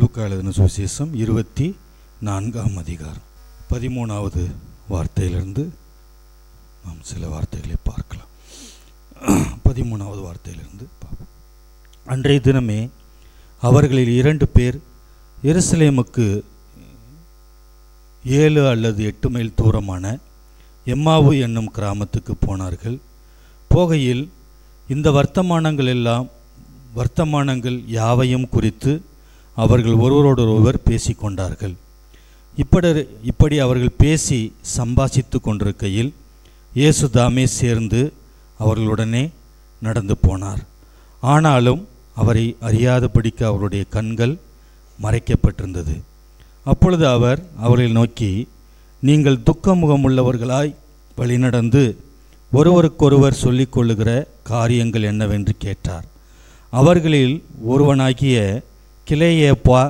லூக்கா எழுதின சுவிசேஷம் 24ஆம் அதிகாரம் 13வது வார்த்தையிலிருந்து நாம் சில வார்த்தைகளை பார்க்கலாம். 13வது வார்த்தையிலிருந்து பார்ப்போம். அன்றைய தினமே அவர்களில் 2 பேர் எருசலேமுக்கு 7 அல்லது 8 மைல் தூரமான எம்மாவு என்னும் கிராமத்துக்கு போனார்கள். போகையில் இந்த வர்த்தமானங்கள் யாவையும் குறித்து அவர்கள் ஒருவரோடொருவர் பேசிக்கொண்டார்கள். இப்படி அவர்கள் பேசி சம்பாஷித்து கொண்டிருக்கையில் இயேசு தாமே சேர்ந்து அவர்களுடனே நடந்து போனார். ஆனாலும் அவரை அறியாதபடிக்கு அவருடைய கண்கள் மறைக்கப்பட்டிருந்தது. அப்பொழுது அவர் அவர்களை நோக்கி, நீங்கள் துக்கமுகமுள்ளவர்களாய் வழிநடந்து ஒருவருக்கொருவர் சொல்லிக்கொள்ளுகிற காரியங்கள் என்னவென்று கேட்டார். அவர்களில் ஒருவனாகிய கிலேயப்பா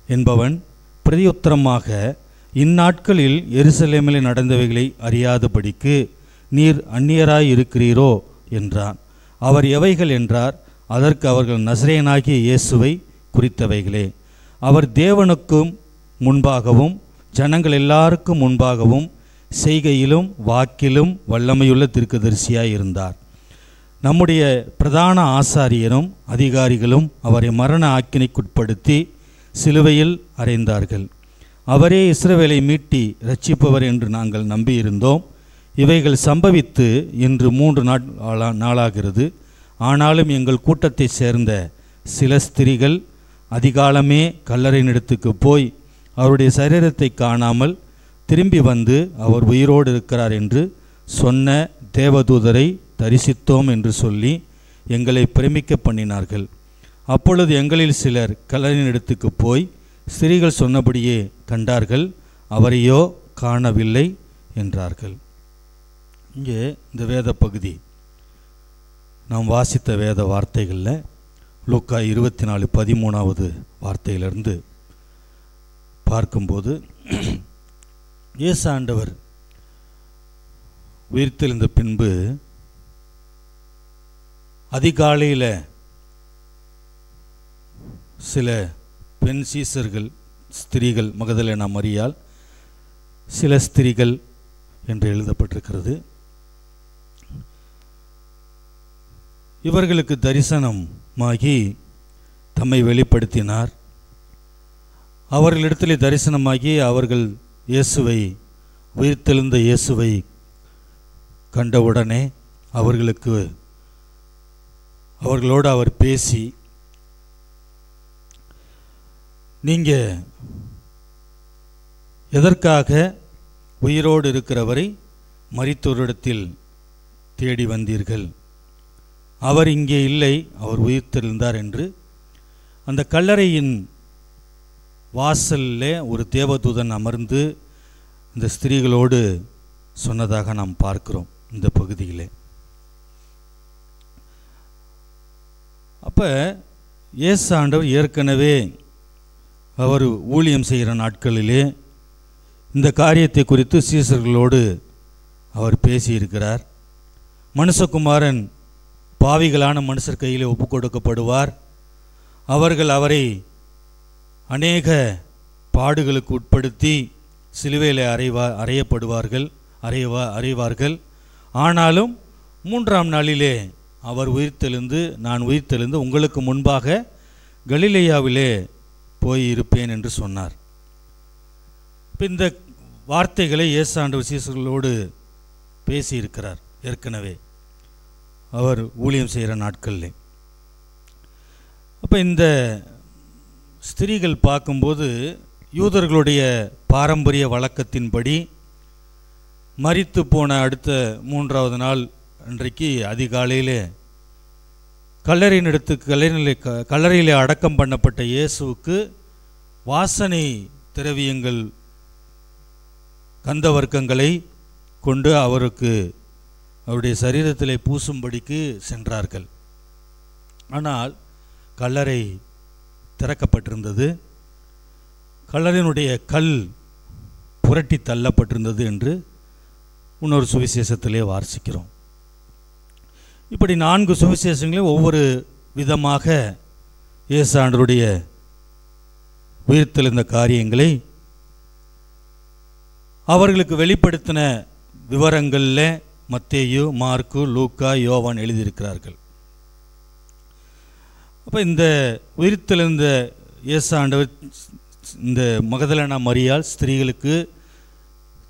என்பவன் பிரதியுத்தரமாக, இந்நாட்களில் எருசலேமில் நடந்தவைகளை அறியாதபடிக்கு நீர் அந்நியராய் இருக்கிறீரோ என்றான். அவர் எவைகள் என்றார். அதற்கு அவர்கள், நசரேயனாகிய இயேசுவை குறித்தவைகளே. அவர் தேவனுக்கும் முன்பாகவும் ஜனங்கள் எல்லாருக்கும் முன்பாகவும் செய்கையிலும் வாக்கிலும் வல்லமையுள்ள தீர்க்கதரிசியாய் இருந்தார். நம்முடைய பிரதான ஆசாரியரும் அதிகாரிகளும் அவரை மரண ஆக்கினைக்குட்படுத்தி சிலுவையில் அறைந்தார்கள். அவரே இஸ்ரவேலை மீட்டி இரட்சிப்பவர் என்று நாங்கள் நம்பியிருந்தோம். இவைகள் சம்பவித்து இன்று 3 நாளாகிறது. ஆனாலும் எங்கள் கூட்டத்தை சேர்ந்த சில ஸ்திரீகள் அதிகாலமே கல்லறையினிடத்துக்கு போய் அவருடைய சரீரத்தை காணாமல் திரும்பி வந்து அவர் உயிரோடு இருக்கிறார் என்று சொன்ன தேவதூதரை தரிசித்தோம் என்று சொல்லி எங்களை பிரமிக்க பண்ணினார்கள். அப்பொழுது எங்களில் சிலர் கல்லறையினிடத்துக்கு போய் ஸ்திரீகள் சொன்னபடியே கண்டார்கள், அவரையோ காணவில்லை என்றார்கள். இங்கே இந்த வேத பகுதி நாம் வாசித்த வேத வார்த்தைகளில் லூக்கா 24:13வது வார்த்தையிலிருந்து பார்க்கும்போது, இயேசு ஆண்டவர் உயிர்த்தெழுந்த பின்பு அதிகாலையில் சில பெண் சீசர்கள், ஸ்திரீகள், மகதலேனா மரியாள், சில ஸ்திரீகள் என்று எழுதப்பட்டிருக்கிறது. இவர்களுக்கு தரிசனமாகி தம்மை வெளிப்படுத்தினார். அவர்களிடத்திலே தரிசனமாகி அவர்கள் உயிர்த்தெழுந்த இயேசுவை கண்டவுடனே அவர்களோடு அவர் பேசி, நீங்கள் எதற்காக உயிரோடு இருக்கிறவரை மரித்தோரிடத்தில் தேடி வந்தீர்கள்? அவர் இங்கே இல்லை, அவர் உயிர்த்தெழுந்தார் என்று அந்த கல்லறையின் வாசலில் ஒரு தேவதூதன் அமர்ந்து இந்த ஸ்திரீகளோடு சொன்னதாக நாம் பார்க்கிறோம் இந்த பகுதியிலே. அப்போ இயேசு ஆண்டவர் ஏற்கனவே அவர் ஊழியம் செய்கிற நாட்களிலே இந்த காரியத்தை குறித்து சீசர்களோடு அவர் பேசியிருக்கிறார். மனுஷகுமாரன் பாவிகளான மனுஷர் கையில் ஒப்பு கொடுக்கப்படுவார். அவர்கள் அவரை அநேக பாடுகளுக்கு உட்படுத்தி சிலுவையில் அறைவார்கள். ஆனாலும் 3ஆம் நாளிலே அவர் நான் உயிர்த்தெழுந்து உங்களுக்கு முன்பாக கலிலேயாவிலே போய் இருப்பேன் என்று சொன்னார். இப்போ இந்த வார்த்தைகளை இயேசு ஆண்டவர் சீசர்களோடு பேசியிருக்கிறார் ஏற்கனவே அவர் ஊழியம் செய்கிற நாட்களில். அப்போ இந்த ஸ்திரீகள் பார்க்கும்போது யூதர்களுடைய பாரம்பரிய வழக்கத்தின்படி மரித்து போன அடுத்த 3வது நாள் அன்றைக்கு அதிகாலையிலே கல்லறையிலே அடக்கம் பண்ணப்பட்ட இயேசுவுக்கு வாசனை திரவியங்கள், கந்த வர்க்கங்களை கொண்டு அவருடைய சரீரத்திலே பூசும்படிக்கு சென்றார்கள். ஆனால் கல்லறை திறக்கப்பட்டிருந்தது. கல்லறையினுடைய கல் புரட்டி தள்ளப்பட்டிருந்தது என்று இன்னொரு சுவிசேஷத்திலே வாசிக்கிறோம். இப்படி 4 சுவிசேஷங்களையும் ஒவ்வொரு விதமாக இயேசு ஆண்டவருடைய உயிர்த்தெழுந்த காரியங்களை அவர்களுக்கு வெளிப்படுத்தின விவரங்களில் மத்தேயு, மார்க்கு, லூக்கா, யோவான் எழுதியிருக்கிறார்கள். அப்போ இந்த உயிர்த்தெழுந்த இயேசு ஆண்டவர் இந்த மகதலேனா மரியாள் ஸ்திரீகளுக்கு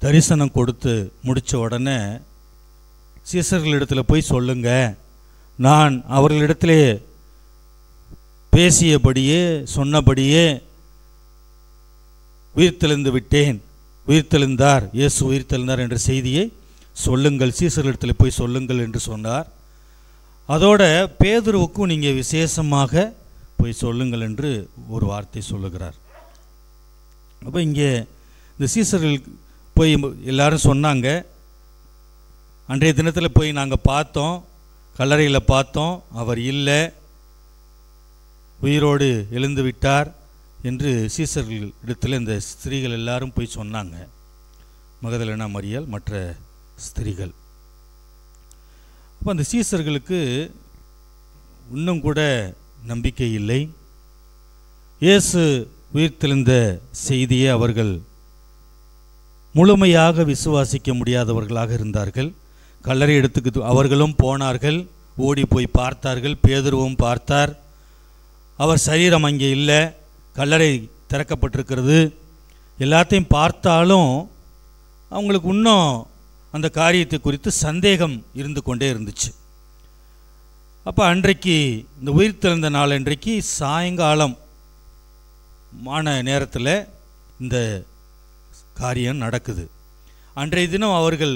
தரிசனம் கொடுத்து முடித்த உடனே சீசர்களிடத்தில் போய் சொல்லுங்க, நான் அவர்களிடத்திலே பேசியபடியே சொன்னபடியே உயிர்த்தெழுந்து விட்டேன், உயிர்த்தெழுந்தார், இயேசு உயிர்த்தெழுந்தார் என்ற செய்தியை சொல்லுங்கள், சீசர்களிடத்தில் போய் சொல்லுங்கள் என்று சொன்னார். அதோட பேதுருவுக்கும் நீங்கள் விசேஷமாக போய் சொல்லுங்கள் என்று ஒரு வார்த்தை சொல்லுகிறார். அப்போ இங்கே இந்த சீசர்கள் போய் எல்லாரும் சொன்னாங்க, அன்றைய தினத்தில் போய் நாங்கள் பார்த்தோம், கல்லறையில் பார்த்தோம், அவர் இல்லை, உயிரோடு எழுந்து விட்டார் என்று சீசர்கள் இடத்துல இந்த ஸ்திரீகள் எல்லாரும் போய் சொன்னாங்க, மகதலேனா மரியாள் மற்ற ஸ்திரீகள். அப்போ அந்த சீசர்களுக்கு இன்னும் கூட நம்பிக்கை இல்லை. இயேசு உயிர்த்தெழுந்த செய்தியை அவர்கள் முழுமையாக விசுவாசிக்க முடியாதவர்களாக இருந்தார்கள். கல்லறை இடத்துக்கு அவர்களும் போனார்கள், ஓடி போய் பார்த்தார்கள், பேதுருவும் பார்த்தார். அவர் சரீரம் அங்கே இல்லை, கல்லறை திறக்கப்பட்டிருக்கிறது. எல்லாத்தையும் பார்த்தாலும் அவங்களுக்கு இன்னும் அந்த காரியத்தை குறித்து சந்தேகம் இருந்து கொண்டே இருந்துச்சு. அப்போ அன்றைக்கு இந்த உயிர்த்தெழுந்த நாள் அன்றைக்கு சாயங்காலம் மான நேரத்தில் இந்த காரியம் நடக்குது. அன்றைய தினம் அவர்கள்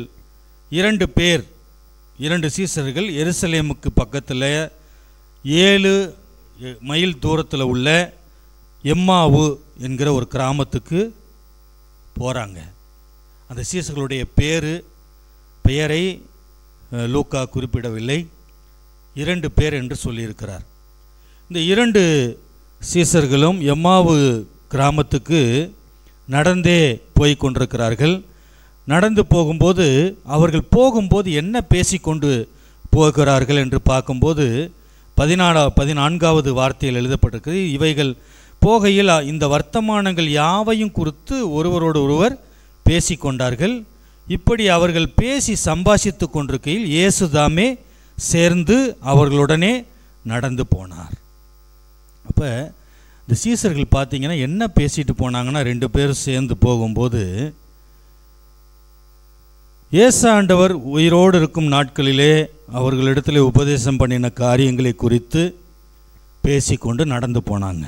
2 சீசர்கள் எருசலேமுக்கு பக்கத்தில் 7 மைல் தூரத்தில் உள்ள எம்மாவு என்கிற ஒரு கிராமத்துக்கு போகிறாங்க. அந்த சீசர்களுடைய பெயரை லூக்கா குறிப்பிடவில்லை, 2 பேர் என்று சொல்லியிருக்கிறார். இந்த 2 சீசர்களும் எம்மாவு கிராமத்துக்கு நடந்தே போய் கொண்டிருக்கிறார்கள். நடந்து போகும்போது அவர்கள் போகும்போது என்ன பேசிக்கொண்டு போகிறார்கள் என்று பார்க்கும்போது 14வது வார்த்தையில் எழுதப்பட்டிருக்கிறது, இவைகள் போகையில் இந்த வர்த்தமானங்கள் யாவையும் குறித்து ஒருவரோடு ஒருவர் பேசிக்கொண்டார்கள். இப்படி அவர்கள் பேசி சம்பாஷித்து கொண்டிருக்கையில் இயேசு தாமே சேர்ந்து அவர்களுடனே நடந்து போனார். அப்போ இந்த சீசர்கள் பார்த்தீங்கன்னா என்ன பேசிட்டு போனாங்கன்னா, 2 பேரும் சேர்ந்து போகும்போது இயேசு ஆண்டவர் உயிரோடு இருக்கும் நாட்களிலே அவர்களிடத்தில் உபதேசம் பண்ணின காரியங்களை குறித்து பேசிக்கொண்டு நடந்து போனாங்க.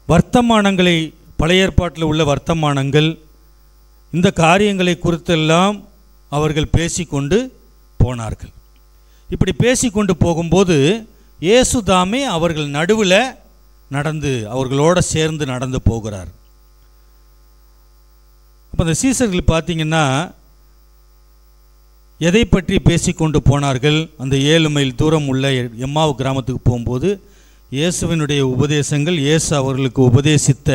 வர்த்தமானங்களை, பழைய ஏற்பாட்டில் உள்ள வர்த்தமானங்கள், இந்த காரியங்களை குறித்தெல்லாம் அவர்கள் பேசிக்கொண்டு போனார்கள். இப்படி பேசிக்கொண்டு போகும்போது இயேசு தாமே அவர்கள் நடுவில் நடந்து அவர்களோடு சேர்ந்து நடந்து போகிறார். அப்போ அந்த சீசர்கள் பார்த்தீங்கன்னா எதை பற்றி பேசிக்கொண்டு போனார்கள்? அந்த 7 மைல் தூரம் உள்ள எம்மாவு கிராமத்துக்கு போகும்போது இயேசுவினுடைய உபதேசங்கள், இயேசு அவர்களுக்கு உபதேசித்த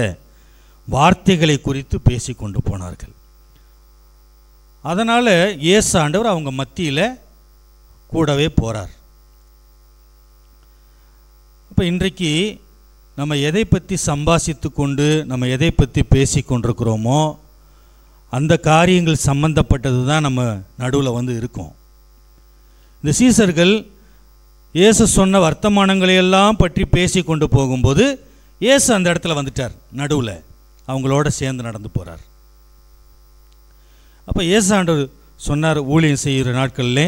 வார்த்தைகளை குறித்து பேசிக்கொண்டு போனார்கள். அதனால் இயேசு ஆண்டவர் அவங்க மத்தியில் கூடவே போகிறார். இப்போ இன்றைக்கு நம்ம எதை பற்றி சம்பாஷித்து கொண்டு நம்ம எதை பற்றி பேசி கொண்டிருக்கிறோமோ அந்த காரியங்கள் சம்பந்தப்பட்டது தான் நம்ம நடுவில் இருக்கும். இந்த சீசர்கள் இயேசு சொன்ன வர்த்தமானங்களையெல்லாம் பற்றி பேசி கொண்டு போகும்போது இயேசு அந்த இடத்துல வந்துட்டார், நடுவில் அவங்களோட சேர்ந்து நடந்து போகிறார். அப்போ இயேசு ஆண்டவர் சொன்னார், ஊழியம் செய்கிற நாட்களில்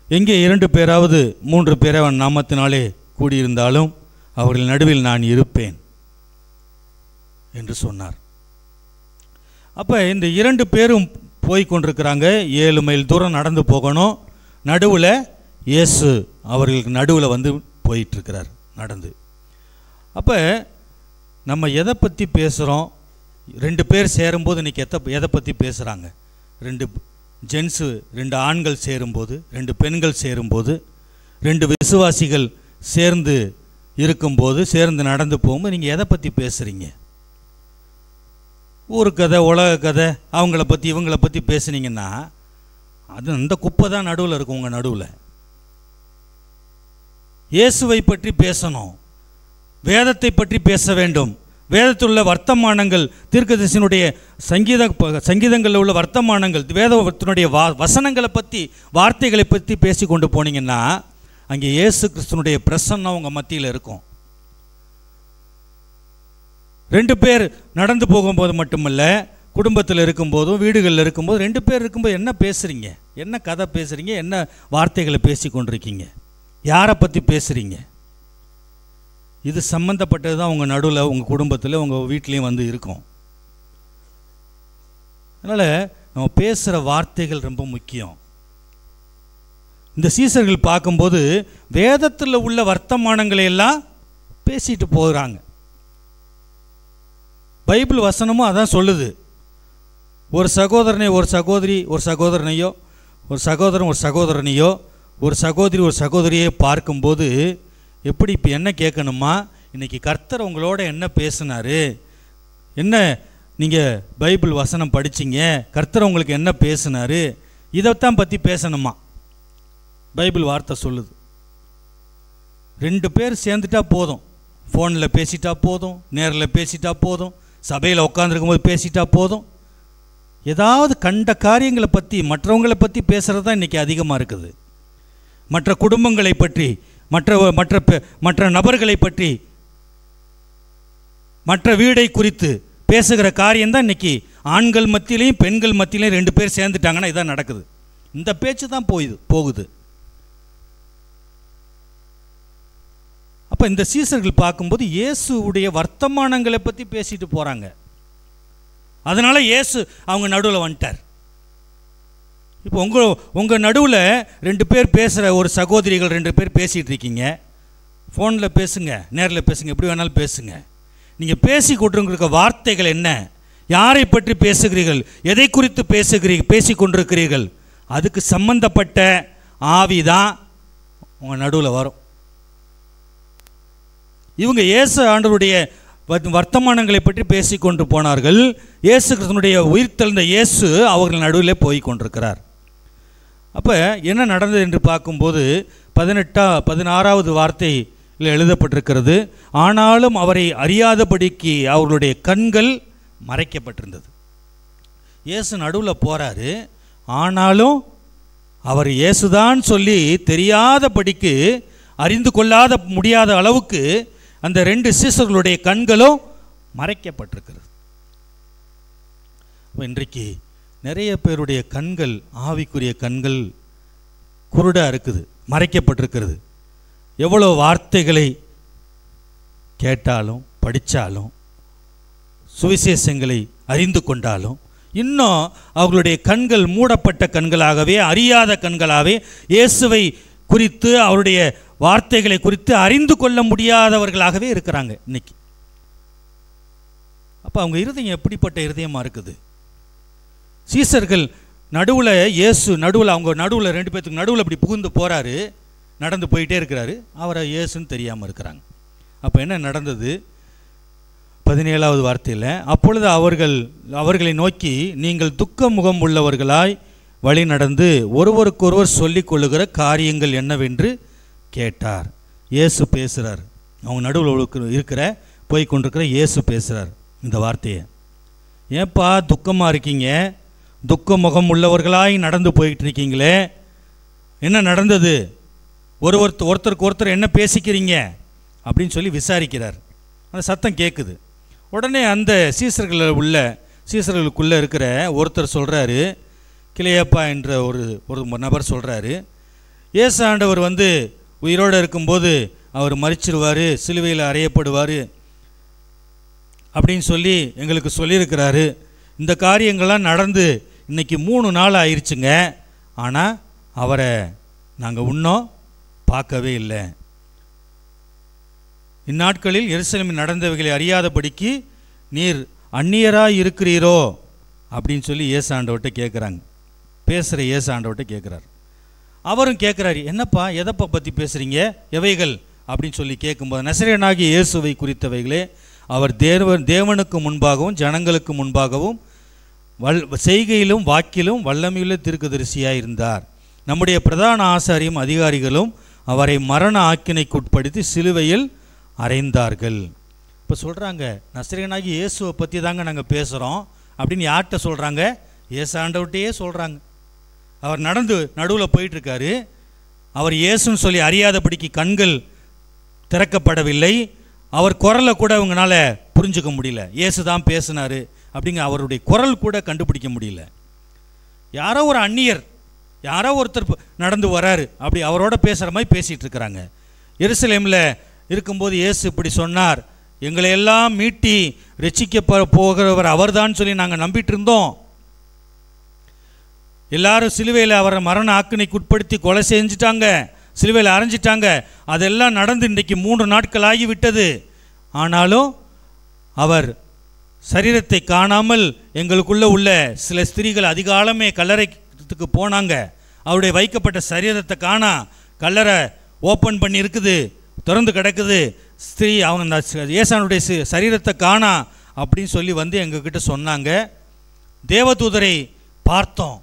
எங்கே 2 பேராவது 3 பேரை அவன் நாமத்தினாலே கூடியிருந்தாலும் அவர்கள் நடுவில் நான் இருப்பேன் என்று சொன்னார். அப்போ இந்த 2 பேரும் போய் கொண்டிருக்கிறாங்க, 7 மைல் தூரம் நடந்து போகணும். நடுவில் இயேசு அவர்களுக்கு நடுவில் வந்து போயிட்டுருக்கிறார் நடந்து. அப்போ நம்ம எதை பற்றி பேசுகிறோம்? 2 பேர் சேரும்போது இன்றைக்கி எதை பற்றி பேசுகிறாங்க? 2 ஜென்ஸு, 2 ஆண்கள் சேரும்போது, 2 பெண்கள் சேரும்போது, 2 விசுவாசிகள் சேர்ந்து இருக்கும்போது, சேர்ந்து நடந்து போகும்போது நீங்கள் எதை பற்றி பேசுகிறீங்க? ஊர் கதை, உலக கதை, அவங்கள பற்றி இவங்கள பற்றி பேசுனீங்கன்னா அது அந்த குப்பை தான் நடுவில் இருக்கும். உங்கள் நடுவில் இயேசுவை பற்றி பேசணும். வேதத்தை பற்றி பேச வேண்டும். வேதத்தில் உள்ள வர்த்தமானங்கள், தீர்க்கதரிசியினுடைய சங்கீதங்களில் உள்ள வர்த்தமானங்கள், வேதத்தினுடைய வசனங்களை பற்றி, வார்த்தைகளை பற்றி பேசி கொண்டு போனீங்கன்னா அங்கே இயேசு கிறிஸ்துனுடைய பிரசன்னம் உங்கள் மத்தியில் இருக்கும். 2 பேர் நடந்து போகும்போது மட்டுமல்ல, குடும்பத்தில் இருக்கும்போதும் வீடுகளில் இருக்கும்போது 2 பேர் இருக்கும்போது என்ன பேசுகிறீங்க, என்ன கதை பேசுகிறீங்க, என்ன வார்த்தைகளை பேசி கொண்டிருக்கீங்க, யாரை பற்றி பேசுகிறீங்க, இது சம்மந்தப்பட்டது தான் உங்கள் நடுவில், உங்கள் குடும்பத்தில், உங்கள் வீட்லேயும் வந்து இருக்கும். அதனால் நம்ம பேசுகிற வார்த்தைகள் ரொம்ப முக்கியம். இந்த சீசர்கள் பார்க்கும்போது வேதத்தில் உள்ள வர்த்தமானங்களை எல்லாம் பேசிட்டு போகிறாங்க. பைபிள் வசனமும் அதான் சொல்லுது. ஒரு சகோதரனை ஒரு சகோதரி ஒரு சகோதரனையோ, ஒரு சகோதரன் ஒரு சகோதரனையோ, ஒரு சகோதரி ஒரு சகோதரியை பார்க்கும்போது எப்படி இப்போ என்ன கேட்கணுமா, இன்றைக்கி கர்த்தர் உங்களோட என்ன பேசினார், என்ன நீங்கள் பைபிள் வசனம் படிச்சிங்க, கர்த்தர் உங்களுக்கு என்ன பேசினார், இதைத்தான் பற்றி பேசணுமா. பைபிள் வார்த்தை சொல்லுது. 2 பேர் சேர்ந்துட்டா போதும், ஃபோனில் பேசிட்டா போதும், நேரில் பேசிட்டா போதும், சபையில் உட்காந்துருக்கும் போது பேசிட்டா போதும். ஏதாவது கண்ட காரியங்களை பற்றி, மற்றவங்களை பற்றி பேசுகிறது தான் இன்றைக்கி அதிகமாக இருக்குது. மற்ற குடும்பங்களை பற்றி, மற்ற நபர்களை பற்றி, மற்ற வீடை குறித்து பேசுகிற காரியம்தான் இன்றைக்கி ஆண்கள் மத்தியிலையும் பெண்கள் மத்தியிலையும் 2 பேர் சேர்ந்துட்டாங்கன்னா இதான் நடக்குது. இந்த பேச்சு தான் போகுது. அப்போ இந்த சீசர்கள் பார்க்கும்போது இயேசுவுடைய வர்த்தமானங்களை பற்றி பேசிட்டு போகிறாங்க. அதனால் இயேசு அவங்க நடுவில் வந்துட்டார். இப்போ உங்கள் நடுவில் 2 பேர் பேசுகிற ஒரு சகோதரிகள் 2 பேர் பேசிகிட்டு இருக்கீங்க. ஃபோனில் பேசுங்க, நேரில் பேசுங்க, எப்படி வேணாலும் பேசுங்க. நீங்கள் பேசி கொண்டிருக்கிற வார்த்தைகள் என்ன, யாரை பற்றி பேசுகிறீர்கள், எதை குறித்து பேசி கொண்டிருக்கிறீர்கள், அதுக்கு சம்பந்தப்பட்ட ஆவி தான் உங்கள் நடுவில் வரும். இவங்க இயேசு ஆண்டவருடைய வர்த்தமானங்களை பற்றி பேசி கொண்டு போனார்கள். இயேசு கிறிஸ்துனுடைய உயிர்த்தெழுந்த இயேசு அவர்கள் நடுவில் போய் கொண்டிருக்கிறார். அப்போ என்ன நடந்தது என்று பார்க்கும்போது 16வது வார்த்தையில் எழுதப்பட்டிருக்கிறது, ஆனாலும் அவரை அறியாதபடிக்கு அவர்களுடைய கண்கள் மறைக்கப்பட்டிருந்தது. இயேசு நடுவில் போகிறாரு, ஆனாலும் அவர் இயேசுதான் சொல்லி தெரியாதபடிக்கு, அறிந்து கொள்ளாத முடியாத அளவுக்கு அந்த 2 சீசர்களுடைய கண்களும் மறைக்கப்பட்டிருக்கிறது. இன்றைக்கு நிறைய பேருடைய கண்கள், ஆவிக்குரிய கண்கள் குருடாக இருக்குது, மறைக்கப்பட்டிருக்கிறது. எவ்வளோ வார்த்தைகளை கேட்டாலும் படித்தாலும், சுவிசேஷங்களை அறிந்து கொண்டாலும், இன்னும் அவர்களுடைய கண்கள் மூடப்பட்ட கண்களாகவே, அறியாத கண்களாகவே, இயேசுவை குறித்து அவருடைய வார்த்தைகளை குறித்து அறிந்து கொள்ள முடியாதவர்களாகவே இருக்கிறாங்க இன்னைக்கு. அப்போ அவங்க இருதயம் எப்படிப்பட்ட இருதயமாக இருக்குது? சீசர்கள் நடுவில், இயேசு நடுவில், அவங்க நடுவில் 2 பேர்த்துக்கு நடுவில் அப்படி புகுந்து போகிறாரு, நடந்து போயிட்டே இருக்கிறாரு, அவரை இயேசுன்னு தெரியாமல் இருக்கிறாங்க. அப்போ என்ன நடந்தது? 17வது வார்த்தையில், அப்பொழுது அவர்களை நோக்கி, நீங்கள் துக்க முகம் உள்ளவர்களாய் வழி நடந்து ஒருவருக்கொருவர் சொல்லிக் கொள்ளுகிற காரியங்கள் என்னவென்று கேட்டார். இயேசு பேசுகிறார். அவங்க நடுவில் இருக்கிற போய் கொண்டிருக்கிற இயேசு பேசுகிறார் இந்த வார்த்தையை. ஏன்பா துக்கமாக இருக்கீங்க, துக்க முகம் உள்ளவர்களாய் நடந்து போயிட்டு இருக்கீங்களே, என்ன நடந்தது, ஒருத்தருக்கு ஒருத்தர் என்ன பேசிக்கிறீங்க அப்படின்னு சொல்லி விசாரிக்கிறார். அந்த சத்தம் கேட்குது. உடனே அந்த சீசர்களுக்குள்ளே இருக்கிற ஒருத்தர் சொல்கிறாரு, கிளையப்பா என்ற ஒரு நபர் சொல்கிறாரு, இயேசு ஆண்டவர் உயிரோடு இருக்கும்போது அவர் மரிச்சிருவார், சிலுவையில் அறையப்படுவார் அப்படின்னு சொல்லி எங்களுக்கு சொல்லியிருக்கிறாரு. இந்த காரியங்கள்லாம் நடந்து இன்றைக்கி 3 நாள் ஆயிடுச்சுங்க, ஆனால் அவரை நாங்கள் இன்னும் பார்க்கவே இல்லை. இந்நாட்களில் எருசலேமில் நடந்தவைகளை அறியாதபடிக்கு நீர் அந்நியராக இருக்கிறீரோ அப்படின்னு சொல்லி இயேசு ஆண்டவர்கிட்ட கேட்குறாங்க. பேசுகிற இயேசு ஆண்டவர்கிட்ட கேட்குறாரு. அவரும் கேட்குறாரு, என்னப்பா எதைப்பா பற்றி பேசுகிறீங்க, எவைகள் அப்படின்னு சொல்லி கேட்கும்போது, நசரேயனாகிய இயேசுவை குறித்தவைகளே, அவர் தேவனுக்கு முன்பாகவும் ஜனங்களுக்கு முன்பாகவும் செய்கையிலும் வாக்கிலும் வல்லமையுள்ள தீர்க்கதரிசியாக இருந்தார். நம்முடைய பிரதான ஆசாரியும் அதிகாரிகளும் அவரை மரண ஆக்கினைக்குட்படுத்தி சிலுவையில் அறைந்தார்கள். இப்போ சொல்கிறாங்க, நசரேயனாகி இயேசுவை பற்றி தாங்க நாங்கள் பேசுகிறோம் அப்படின்னு யார்கிட்ட சொல்கிறாங்க? இயேசு ஆண்டவர்கிட்டயே சொல்கிறாங்க. அவர் நடந்து நடுவில் போயிட்டுருக்காரு. அவர் இயேசுன்னு சொல்லி அறியாதபடிக்கு கண்கள் திறக்கப்படவில்லை. அவர் குரலை கூட அவங்களால புரிஞ்சுக்க முடியல. இயேசு தான் பேசினார் அப்படிங்க அவருடைய குரல் கூட கண்டுபிடிக்க முடியல. யாரோ ஒரு அந்நியர், யாரோ ஒருத்தர் நடந்து வராரு, அப்படி அவரோட பேசுகிற மாதிரி பேசிகிட்டு இருக்கிறாங்க. எருசலேமில் இருக்கும்போது இயேசு இப்படி சொன்னார், எங்களை எல்லாம் மீட்டி ரட்சிக்க போகிறவர் அவர்தான் சொல்லி நாங்கள் நம்பிட்டு இருந்தோம். எல்லாரும் சிலுவையில் அவரை மரண ஆக்கினைக்கு உட்படுத்தி கொலை செஞ்சுட்டாங்க, சிலுவையில் அரைஞ்சிட்டாங்க. அதெல்லாம் நடந்து இன்றைக்கு 3 நாட்கள் ஆகிவிட்டது. ஆனாலும் அவர் சரீரத்தை காணாமல் எங்களுக்குள்ளே உள்ள சில ஸ்திரீகள் அதிகாலமே கல்லறைக்கு போனாங்க. அவருடைய வைக்கப்பட்ட சரீரத்தை காணா, கல்லறை ஓப்பன் பண்ணி இருக்குது, திறந்து கிடக்குது. ஸ்திரீ அவங்க ஏசானுடைய சரீரத்தை காணா அப்படின்னு சொல்லி வந்து எங்ககிட்ட சொன்னாங்க. தேவதூதரை பார்த்தோம்,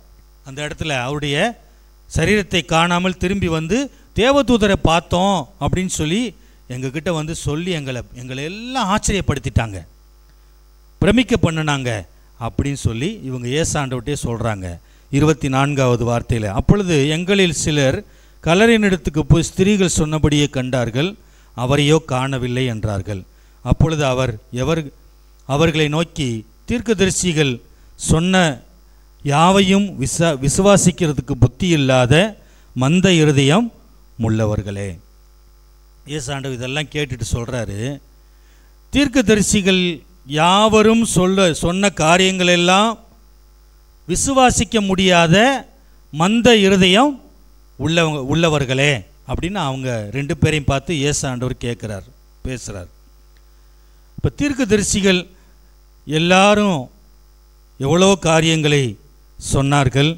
அந்த இடத்துல அவருடைய சரீரத்தை காணாமல் திரும்பி வந்து தேவதூதரை பார்த்தோம் அப்படின்னு சொல்லி எங்ககிட்ட வந்து சொல்லி எங்களை எல்லாம் ஆச்சரியப்படுத்திட்டாங்க, பிரமிக்க பண்ணினாங்க அப்படின்னு சொல்லி இவங்க ஏசாண்டவட்டே சொல்கிறாங்க. 24வது வார்த்தையில், அப்பொழுது எங்களில் சிலர் கல்லறையினிடத்துக்கு போய் ஸ்திரீகள் சொன்னபடியே கண்டார்கள், அவரையோ காணவில்லை என்றார்கள். அப்பொழுது அவர் அவர்களை நோக்கி, தீர்க்கதரிசிகள் சொன்ன யாவையும் விசுவாசிக்கிறதுக்கு புத்தி இல்லாத மந்த இருதயம் உள்ளவர்களே. ஏசாண்டவர் இதெல்லாம் கேட்டுட்டு சொல்கிறாரு, தீர்க்கதரிசிகள் யாவரும் சொன்ன காரியங்கள் எல்லாம் விசுவாசிக்க முடியாத மந்த இருதயம் உள்ளவர்களே அப்படின்னு அவங்க 2 பேரையும் பார்த்து ஏசாண்டவர் பேசுகிறார். இப்போ தீர்க்கதரிசிகள் எல்லாரும் எவ்வளோ காரியங்களை சொன்னார்கள்.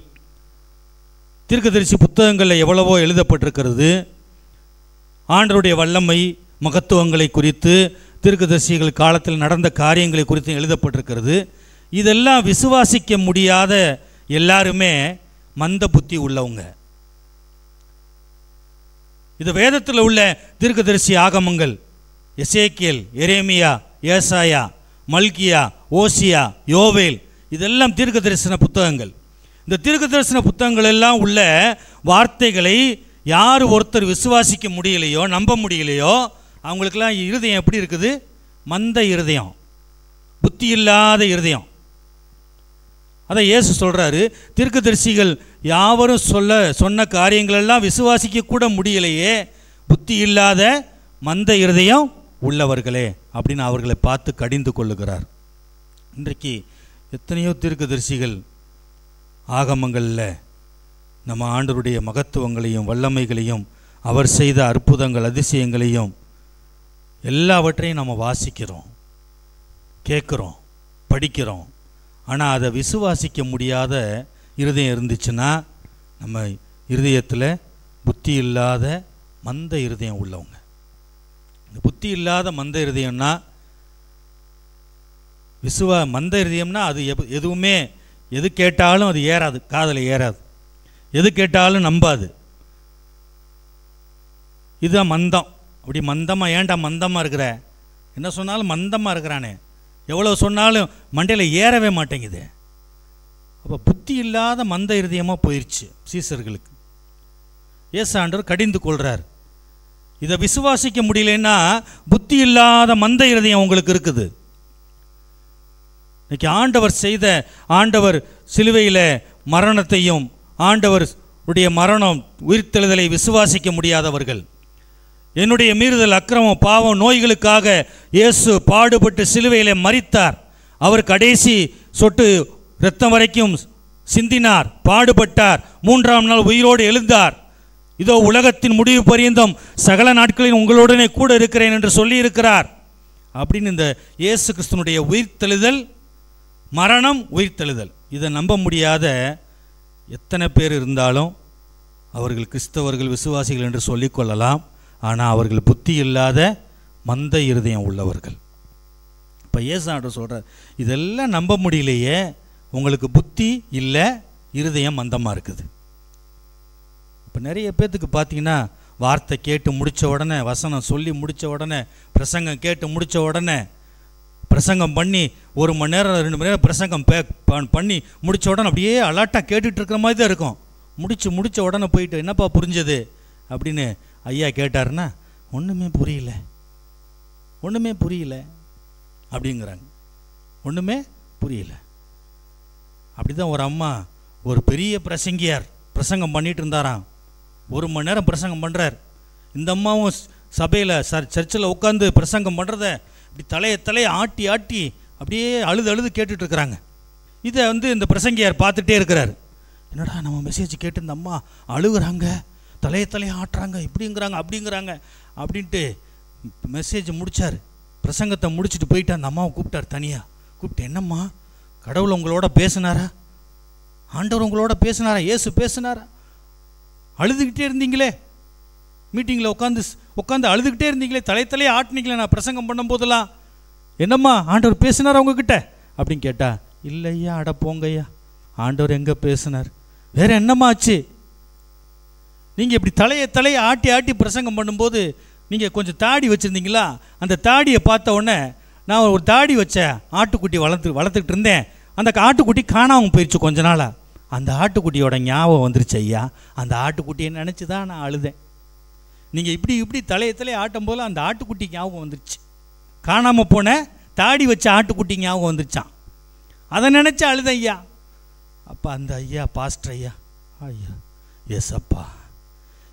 தீர்க்கதரிசி புத்தகங்களில் எவ்வளவோ எழுதப்பட்டிருக்கிறது. ஆண்டவருடைய வல்லமை மகத்துவங்களை குறித்து, தீர்க்கதரிசிகள் காலத்தில் நடந்த காரியங்களை குறித்து எழுதப்பட்டிருக்கிறது. இதெல்லாம் விசுவாசிக்க முடியாத எல்லாருமே மந்த புத்தி உள்ளவங்க. இது வேதத்தில் உள்ள தீர்க்கதரிசி ஆகமங்கள், எசேக்கியேல், எரேமியா, ஏசாயா, மல்கியா, ஓசியா, யோவேல், இதெல்லாம் தீர்க்க தரிசன புத்தகங்கள். இந்த தீர்க்க தரிசன புத்தகங்கள் எல்லாம் உள்ள வார்த்தைகளை யார் ஒருத்தர் விசுவாசிக்க முடியலையோ, நம்ப முடியலையோ, அவங்களுக்கெல்லாம் இருதயம் எப்படி இருக்குது? மந்த இருதயம், புத்தி இல்லாத இருதயம். அதை இயேசு சொல்கிறாரு, தீர்க்கதரிசிகள் யாவரும் சொன்ன காரியங்களெல்லாம் விசுவாசிக்க கூட முடியலையே, புத்தி இல்லாத மந்த இருதயம் உள்ளவர்களே அப்படின்னு அவர்களை பார்த்து கடிந்து கொள்ளுகிறார். இன்றைக்கு எத்தனையோ தீர்க்கதரிசிகள் ஆகமங்களில் நம்ம ஆண்டவருடைய மகத்துவங்களையும் வல்லமைகளையும் அவர் செய்த அற்புதங்கள் அதிசயங்களையும் எல்லாவற்றையும் நம்ம வாசிக்கிறோம், கேட்குறோம், படிக்கிறோம். ஆனால் அதை விசுவாசிக்க முடியாத இருதயம் இருந்துச்சுன்னா நம்ம இருதயத்தில் புத்தி இல்லாத மந்த இருதயம் உள்ளவங்க. இந்த புத்தி இல்லாத மந்த இருதயம்னா மந்த இருதயம்னா அது எதுவுமே எது கேட்டாலும் அது ஏறாது, காதில் ஏறாது, எது கேட்டாலும் நம்பாது. இதுதான் மந்தம். அப்படி மந்தமாக, ஏன்டா மந்தமாக இருக்கிற, என்ன சொன்னாலும் மந்தமாக இருக்கிறானே, எவ்வளோ சொன்னாலும் மண்டையில் ஏறவே மாட்டேங்குது. அப்போ புத்தி இல்லாத மந்த இருதயமாக போயிடுச்சு சீசர்களுக்கு. ஏசாண்டவர் கடிந்து கொள்கிறார். இதை விசுவாசிக்க முடியலன்னா புத்தி இல்லாத மந்த இருதயம் உங்களுக்கு இருக்குது. இன்னைக்கு ஆண்டவர் சிலுவையில் மரணத்தையும் ஆண்டவருடைய மரணம் உயிர்த்தெழுதலை விசுவாசிக்க முடியாதவர்கள், என்னுடைய மீறுதல் அக்கிரமம் பாவம் நோய்களுக்காக இயேசு பாடுபட்டு சிலுவையிலே மரித்தார், அவர் கடைசி சொட்டு இரத்தம் வரைக்கும் சிந்தினார், பாடுபட்டார், 3ஆம் நாள் உயிரோடு எழுந்தார், இதோ உலகத்தின் முடிவு பரியந்தம் சகல நாட்களில் உங்களுடனே கூட இருக்கிறேன் என்று சொல்லி இருக்கிறார் அப்படின்னு இந்த இயேசு கிறிஸ்துனுடைய உயிர்த்தெழுதல், மரணம், உயிர்த்தெழுதல், இதை நம்ப முடியாத எத்தனை பேர் இருந்தாலும் அவர்கள் கிறிஸ்தவர்கள், விசுவாசிகள் என்று சொல்லிக்கொள்ளலாம். ஆனால் அவர்கள் புத்தி இல்லாத மந்த இருதயம் உள்ளவர்கள். இப்போ ஏசாண்டவர் சொல்கிறார், இதெல்லாம் நம்ப முடியலையே, உங்களுக்கு புத்தி இல்லை, இருதயம் மந்தமாக இருக்குது. இப்போ நிறைய பேர்த்துக்கு பார்த்தீங்கன்னா வார்த்தை கேட்டு முடித்த உடனே, வசனம் சொல்லி முடித்த உடனே, பிரசங்கம் கேட்டு முடித்த உடனே, பிரசங்கம் பண்ணி 1 மணி நேரம் 2 மணி நேரம் பிரசங்கம் பண்ணி முடித்த உடனே அப்படியே அலர்ட்டாக கேட்டுட்டு இருக்கிற மாதிரி தான் இருக்கும். முடித்த உடனே போயிட்டு என்னப்பா புரிஞ்சது அப்படின்னு ஐயா கேட்டாருன்னா, ஒன்றுமே புரியல அப்படிங்கிறாங்க. ஒன்றுமே புரியல. அப்படி தான் ஒரு அம்மா, ஒரு பெரிய பிரசங்கியார் பிரசங்கம் பண்ணிட்டு இருந்தாராம். 1 மணி நேரம் பிரசங்கம் பண்ணுறார். இந்த அம்மாவும் சபையில் சர்ச்சில் உட்காந்து பிரசங்கம் பண்ணுறத இப்படி தலையை ஆட்டி அப்படியே அழுது கேட்டுட்ருக்குறாங்க. இதை இந்த பிரசங்கியார் பார்த்துட்டே இருக்கிறார். என்னடா நம்ம மெசேஜ் கேட்டு இந்த அம்மா அழுகுறாங்க, தலையை ஆட்டுறாங்க, இப்படிங்கிறாங்க அப்படிங்கிறாங்க அப்படின்ட்டு மெசேஜ் முடித்தார். பிரசங்கத்தை முடிச்சுட்டு போயிட்டு அந்த அம்மாவை கூப்பிட்டார். தனியாக கூப்பிட்டு, என்னம்மா கடவுள் உங்களோட பேசினாரா? ஆண்டவர் உங்களோட பேசினாரா? இயேசு பேசினாரா? அழுதுகிட்டே இருந்தீங்களே, மீட்டிங்கில் உட்காந்து அழுதுகிட்டே இருந்தீங்களே, தலையை ஆட்டினீங்களே நான் பிரசங்கம் பண்ணும் போதெல்லாம், என்னம்மா ஆண்டவர் பேசினாரா உங்ககிட்ட அப்படின்னு கேட்டா, இல்லையா, அட போங்கய்யா, ஆண்டவர் எங்கே பேசினார், வேற என்னம்மா ஆச்சு? நீங்கள் இப்படி தலையை ஆட்டி பிரசங்கம் பண்ணும்போது நீங்கள் கொஞ்சம் தாடி வச்சுருந்தீங்களா? அந்த தாடியை பார்த்த உடனே நான் ஒரு தாடி வச்ச ஆட்டுக்குட்டி வளர்த்துக்கிட்டு இருந்தேன். அந்த ஆட்டுக்குட்டி காணாமல் போயிடுச்சு கொஞ்ச நாளாக. அந்த ஆட்டுக்குட்டியோட ஞாபகம் வந்துருச்சு ஐயா. அந்த ஆட்டுக்குட்டியை நினச்சி தான் நான் அழுதேன். நீங்கள் இப்படி தலையை ஆட்டும் போல அந்த ஆட்டுக்குட்டி ஞாபகம் வந்துருச்சு. காணாமல் போன தாடி வச்ச ஆட்டுக்குட்டி ஞாபகம் வந்துருச்சான். அதை நினச்சி அழுதேன் ஐயா. அப்போ அந்த ஐயா, பாஸ்டர் ஐயா எஸ் அப்பா,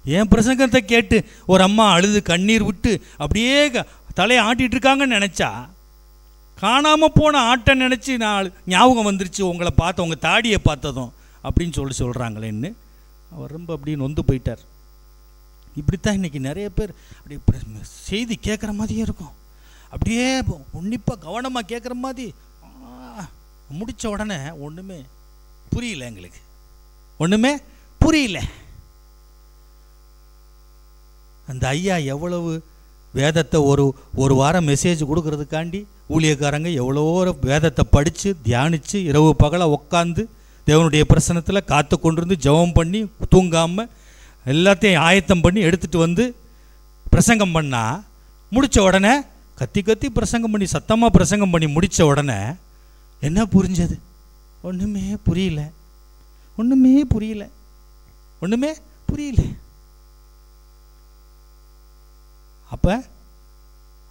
என் பிரசங்கத்தை கேட்டு ஒரு அம்மா அழுது கண்ணீர் விட்டு அப்படியே தலையை ஆட்டிகிட்டு இருக்காங்கன்னு நினச்சா, காணாமல் போன ஆட்டை நினச்சி நான் ஞாபகம் வந்துருச்சு உங்களை பார்த்த, உங்கள் தாடியை பார்த்ததும் அப்படின்னு சொல்கிறாங்களேன்னு அவர் ரொம்ப அப்படியே நொந்து போயிட்டார். இப்படித்தான் இன்றைக்கி நிறைய பேர் அப்படி செய்தி கேட்குற மாதிரியே இருக்கும். அப்படியே உன்னிப்பாக கவனமாக கேட்குற மாதிரி முடித்த உடனே ஒன்றுமே புரியல, எங்களுக்கு ஒன்றுமே புரியல. அந்த ஐயா எவ்வளவு வேதத்தை ஒரு வாரம் மெசேஜ் கொடுக்கறதுக்காண்டி ஊழியக்காரங்க எவ்வளோ வேதத்தை படித்து தியானித்து இரவு பகலாக உட்காந்து தேவனுடைய பிரசனத்தில் காத்து கொண்டிருந்து ஜெபம் பண்ணி தூங்காமல் எல்லாத்தையும் ஆயத்தம் பண்ணி எடுத்துகிட்டு வந்து பிரசங்கம் பண்ணால், முடித்த உடனே கத்தி பிரசங்கம் பண்ணி சத்தமாக பிரசங்கம் பண்ணி முடித்த உடனே என்ன புரிஞ்சது? ஒன்றுமே புரியல. அப்போ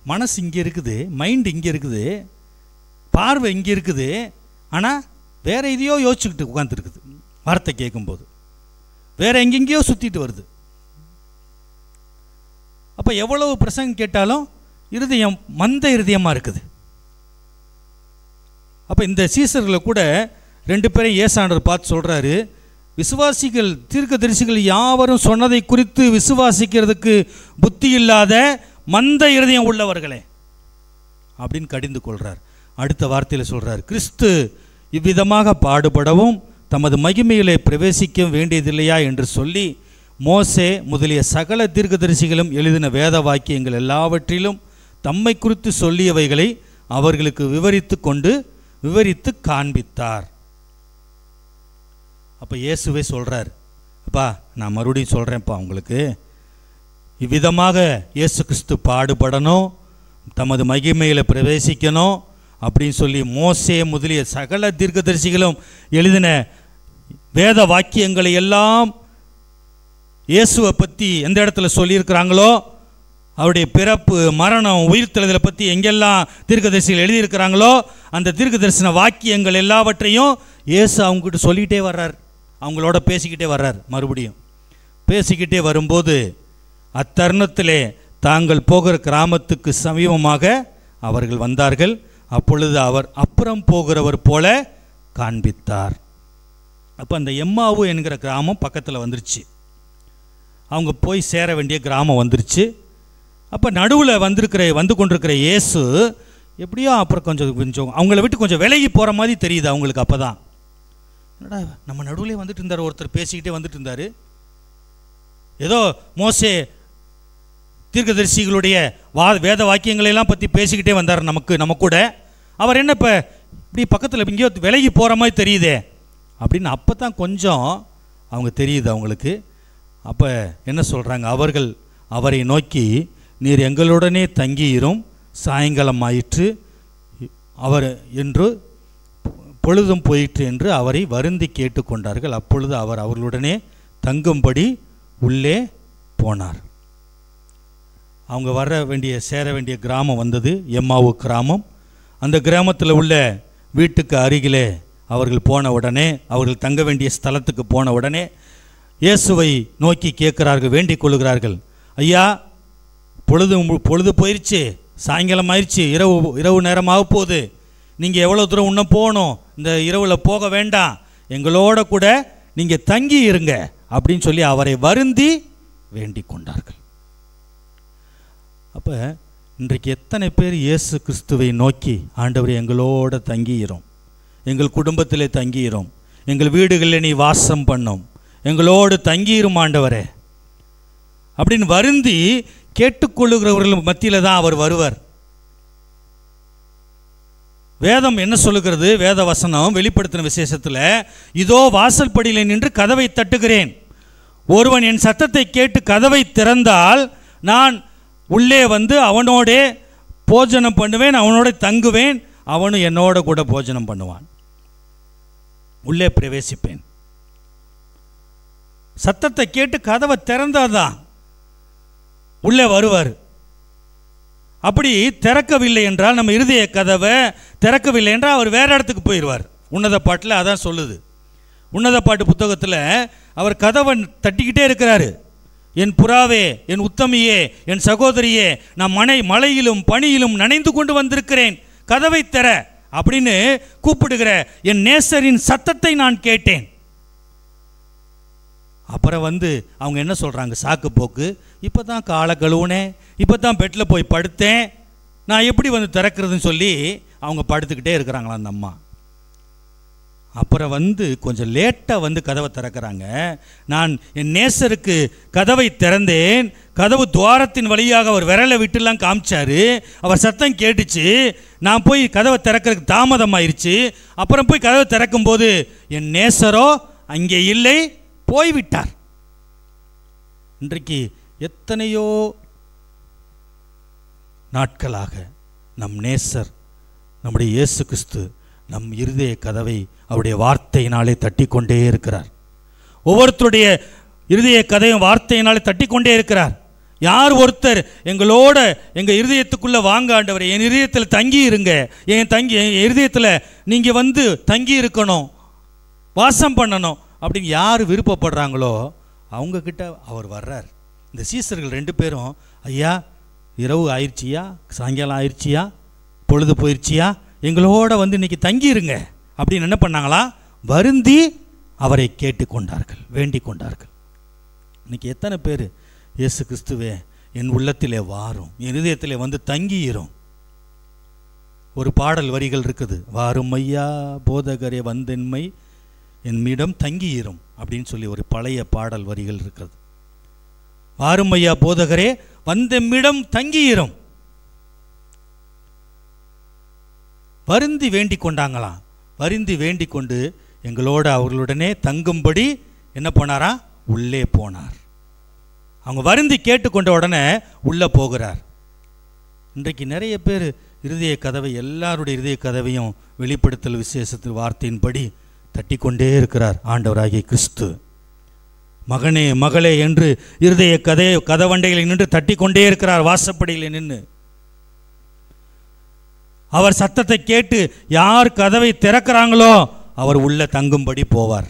மனசு இங்கே இருக்குது, மைண்டு இங்கே இருக்குது, பார்வை இங்கே இருக்குது, ஆனால் வேறு எதையோ யோசிச்சுக்கிட்டு உட்காந்துருக்குது. வார்த்தை கேட்கும்போது வேறு எங்கெங்கேயோ சுற்றிட்டு வருது. அப்போ எவ்வளவு பிரசங்கம் கேட்டாலும் இருதயம் மந்த இருதயமாக இருக்குது. அப்போ இந்த சீசர்களை கூட 2 பேரையும் ஏசாண்டர் பார்த்து சொல்கிறாரு, விசுவாசிகள் தீர்க்கதரிசிகள் யாவரும் சொன்னதை குறித்து விசுவாசிக்கிறதுக்கு புத்தி இல்லாத மந்த இருதயம் உள்ளவர்களே அப்படின்னு கடிந்து கொள்கிறார். அடுத்த வார்த்தையில் சொல்கிறார், கிறிஸ்து இவ்விதமாக பாடுபடவும் தமது மகிமையிலே பிரவேசிக்க வேண்டியதில்லையா என்று சொல்லி மோசே முதலிய சகல தீர்க்கதரிசிகளும் எழுதின வேத வாக்கியங்கள் எல்லாவற்றிலும் தம்மை குறித்து சொல்லியவைகளை அவர்களுக்கு விவரித்து காண்பித்தார். அப்போ இயேசுவே சொல்கிறார், அப்பா நான் மறுபடியும் சொல்கிறேன்ப்பா, உங்களுக்கு இவ்விதமாக இயேசு கிறிஸ்து பாடுபடணும், தமது மகிமையில் பிரவேசிக்கணும் அப்படின்னு சொல்லி மோசே முதலிய சகல தீர்க்கதரிசிகளும் எழுதின வேத வாக்கியங்களை எல்லாம் இயேசுவை பற்றி எந்த இடத்துல சொல்லியிருக்கிறாங்களோ, அவருடைய பிறப்பு மரணம் உயிர்த்தெழுதலை பற்றி எங்கெல்லாம் தீர்க்கதரிசிகள் எழுதியிருக்கிறாங்களோ அந்த தீர்க்கதரிசன வாக்கியங்கள் எல்லாவற்றையும் இயேசு அவங்ககிட்ட சொல்லிக்கிட்டே வர்றார், அவங்களோட பேசிக்கிட்டே வர்றார். மறுபடியும் பேசிக்கிட்டே வரும்போது அத்தருணத்திலே தாங்கள் போகிற கிராமத்துக்கு சமீபமாக அவர்கள் வந்தார்கள். அப்பொழுது அவர் அப்புறம் போகிறவர் போல காண்பித்தார். அப்போ அந்த எம்மாவு என்கிற கிராமம் பக்கத்தில் வந்துருச்சு, அவங்க போய் சேர வேண்டிய கிராமம் வந்துருச்சு. அப்போ நடுவில் வந்து கொண்டிருக்கிற இயேசு எப்படியோ அப்புறம் கொஞ்சம் அவங்கள விட்டு கொஞ்சம் விலகி போகிற மாதிரி தெரியுது அவங்களுக்கு. அப்போ தான் என்னடா நம்ம நடுவில் வந்துட்டு இருந்தார், ஒருத்தர் பேசிக்கிட்டே வந்துட்டு இருந்தார், ஏதோ மோசே தீர்க்கதரிசிகளுடைய வேத வாக்கியங்களெல்லாம் பற்றி பேசிக்கிட்டே வந்தார் நம்ம கூட. அவர் என்ன இப்போ இப்படி பக்கத்தில் இங்கேயோ விலகி போகிற மாதிரி தெரியுதே அப்படின்னு அப்போ தான் கொஞ்சம் அவங்க தெரியுது அவங்களுக்கு. அப்போ என்ன சொல்கிறாங்க, அவர்கள் அவரை நோக்கி, நீர் எங்களுடனே தங்கியிரும், சாயங்காலம் ஆயிற்று அவர் என்று பொழுதும் போயிற்று என்று அவரை வருந்தி கேட்டுக்கொண்டார்கள். அப்பொழுது அவர் அவர்களுடனே தங்கும்படி உள்ளே போனார். அவங்க சேர வேண்டிய கிராமம் வந்தது, எம்மாவு கிராமம். அந்த கிராமத்தில் உள்ள வீட்டுக்கு அருகிலே அவர்கள் போன உடனே, அவர்கள் தங்க வேண்டிய ஸ்தலத்துக்கு போன உடனே இயேசுவை நோக்கி கேட்கிறார்கள், வேண்டிக் கொள்கிறார்கள். ஐயா, பொழுது போயிடுச்சு, சாயங்காலம் ஆயிடுச்சு, இரவு நேரமாக போகுது, நீங்கள் எவ்வளோ தூரம் இன்னும் போகணும், இந்த இரவில் போக வேண்டாம், எங்களோட கூட நீங்கள் தங்கி இருங்க அப்படின்னு சொல்லி அவரை வருந்தி வேண்டிக் கொண்டார்கள். அப்போ இன்றைக்கு எத்தனை பேர் இயேசு கிறிஸ்துவை நோக்கி, ஆண்டவரே எங்களோட தங்கியிரும், எங்கள் குடும்பத்திலே தங்கியிரும், எங்கள் வீடுகளில் நீ வாசம் பண்ணும், எங்களோடு தங்கியிரும் ஆண்டவரே அப்படின்னு வருந்தி கேட்டுக்கொள்ளுகிறவர்கள் மத்தியில் தான் அவர் வருவார். வேதம் என்ன சொல்லுகிறது? வேத வசனம் வெளிப்படுத்தின விசேஷத்தில், இதோ வாசல் படியில் நின்று கதவை தட்டுகிறேன், ஒருவன் என் சத்தத்தை கேட்டு கதவை திறந்தால் நான் உள்ளே வந்து அவனோடே போஜனம் பண்ணுவேன், அவனோட தங்குவேன், அவனும் என்னோட கூட போஜனம் பண்ணுவான், உள்ளே பிரவேசிப்பேன். சத்தத்தை கேட்டு கதவை திறந்தாதான் உள்ளே வருவார். அப்படி திறக்கவில்லை என்றால், நம்ம இருதய கதவை திறக்கவில்லை என்றால் அவர் வேற இடத்துக்கு போயிடுவார். உன்னத பாட்டில் அதான் சொல்லுது. உன்னத பாட்டு புத்தகத்தில் அவர் கதவை தட்டிக்கிட்டே இருக்கிறாரு. என் புறாவே, என் உத்தமியே, என் சகோதரியே, நான் மழையிலும் பனியிலும் நனைந்து கொண்டு வந்திருக்கிறேன், கதவை திற அப்படின்னு கூப்பிடுகிற என் நேசரின் சத்தத்தை நான் கேட்டேன். அப்புறம் அவங்க என்ன சொல்கிறாங்க? சாக்கு போக்கு, இப்போ தான் காலை கழுவுனேன், இப்போ தான் பெட்டில் போய் படுத்தேன், நான் எப்படி திறக்கிறதுன்னு சொல்லி அவங்க படுத்துக்கிட்டே இருக்கிறாங்களா அந்த அம்மா. அப்புறம் கொஞ்சம் லேட்டாக கதவை திறக்கிறாங்க. நான் என் நேசருக்கு கதவை திறந்தேன், கதவு துவாரத்தின் வழியாக அவர் விரலை விட்டுலாம் காமிச்சாரு, அவர் சத்தம் கேட்டுச்சு, நான் போய் கதவை திறக்கிறதுக்கு தாமதமாயிருச்சு. அப்புறம் போய் கதவை திறக்கும்போது என் நேசரோ அங்கே இல்லை, போய்விட்டார். இன்றைக்கு எத்தனையோ நாட்களாக நம் நேசர், நம்முடைய இயேசு கிறிஸ்து நம் இருதய கதவை அவருடைய வார்த்தையினாலே தட்டி கொண்டே இருக்கிறார். ஒவ்வொருத்தருடைய இருதய கதையும் வார்த்தையினாலே தட்டி கொண்டே இருக்கிறார். யார் ஒருத்தர் எங்களோட எங்கள் இருதயத்துக்குள்ளே வாங்க ஆண்டவரே, என் இருதயத்தில் தங்கி இருங்க, என் இருதயத்தில் நீங்கள் தங்கி இருக்கணும், வாசம் பண்ணணும் அப்படின்னு யார் விருப்பப்படுறாங்களோ அவங்கக்கிட்ட அவர் வர்றார். இந்த சீசர்கள் 2 பேரும், ஐயா இரவு ஆயிடுச்சியா, சாயங்காலம் ஆயிடுச்சியா, பொழுது போயிடுச்சியா, எங்களோட இன்னைக்கு தங்கியிருங்க அப்படின்னு என்ன பண்ணாங்களா? வருந்தி அவரை கேட்டுக்கொண்டார்கள், வேண்டிக் கொண்டார்கள். இன்னைக்கு எத்தனை பேர், இயேசு கிறிஸ்துவே என் உள்ளத்திலே வாரும், என் இதயத்திலே தங்கியிரும். ஒரு பாடல் வரிகள் இருக்குது, வாரும் ஐயா போதகரே வந்தென்மை என்னிடம் தங்கியிரும் அப்படின்னு சொல்லி ஒரு பழைய பாடல் வரிகள் இருக்கிறது. வாரும் ஐயா போதகரே வந்தெம்மிடம் தங்கியிரும். வருந்தி வேண்டிக் கொண்டாங்களாம். வருந்தி வேண்டிக் கொண்டு எங்களோட அவர்களுடனே தங்கும்படி என்ன பண்ணாரா? உள்ளே போனார். அவங்க வருந்தி கேட்டுக்கொண்ட உடனே உள்ளே போகிறார். இன்றைக்கு நிறைய பேர் இருதய கதவை, எல்லாருடைய இருதய கதவையும் வெளிப்படுத்தல் விசேஷத்து வார்த்தையின்படி தட்டி கொண்டே இருக்கிறார் ஆண்டவராகிய கிறிஸ்து. மகனே மகளே என்று இருதய கதவண்டையில் நின்று தட்டி கொண்டே இருக்கிறார். வாசப்படியில் நின்று அவர் சத்தத்தை கேட்டு யார் கதவை திறக்கிறாங்களோ அவர் உள்ள தங்கும்படி போவார்.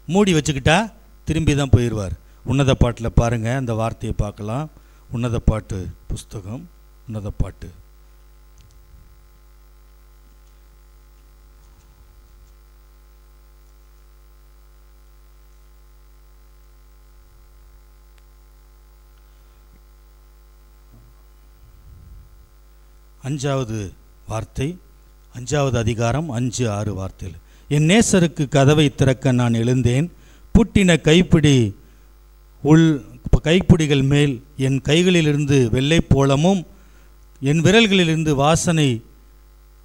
மூடி வச்சுக்கிட்டா திரும்பி தான் போயிடுவார். உன்னத பாட்டில் பாருங்கள், அந்த வார்த்தையை பார்க்கலாம். உன்னத பாட்டு புஸ்தகம், உன்னத பாட்டு 5வது வார்த்தை, 5வது அதிகாரம் 5-6 வார்த்தையில், என் நேசருக்கு கதவை திறக்க நான் எழுந்தேன், புட்டின கைப்பிடிகள் மேல் என் கைகளிலிருந்து வெள்ளைப்போளமும் என் விரல்களிலிருந்து வாசனை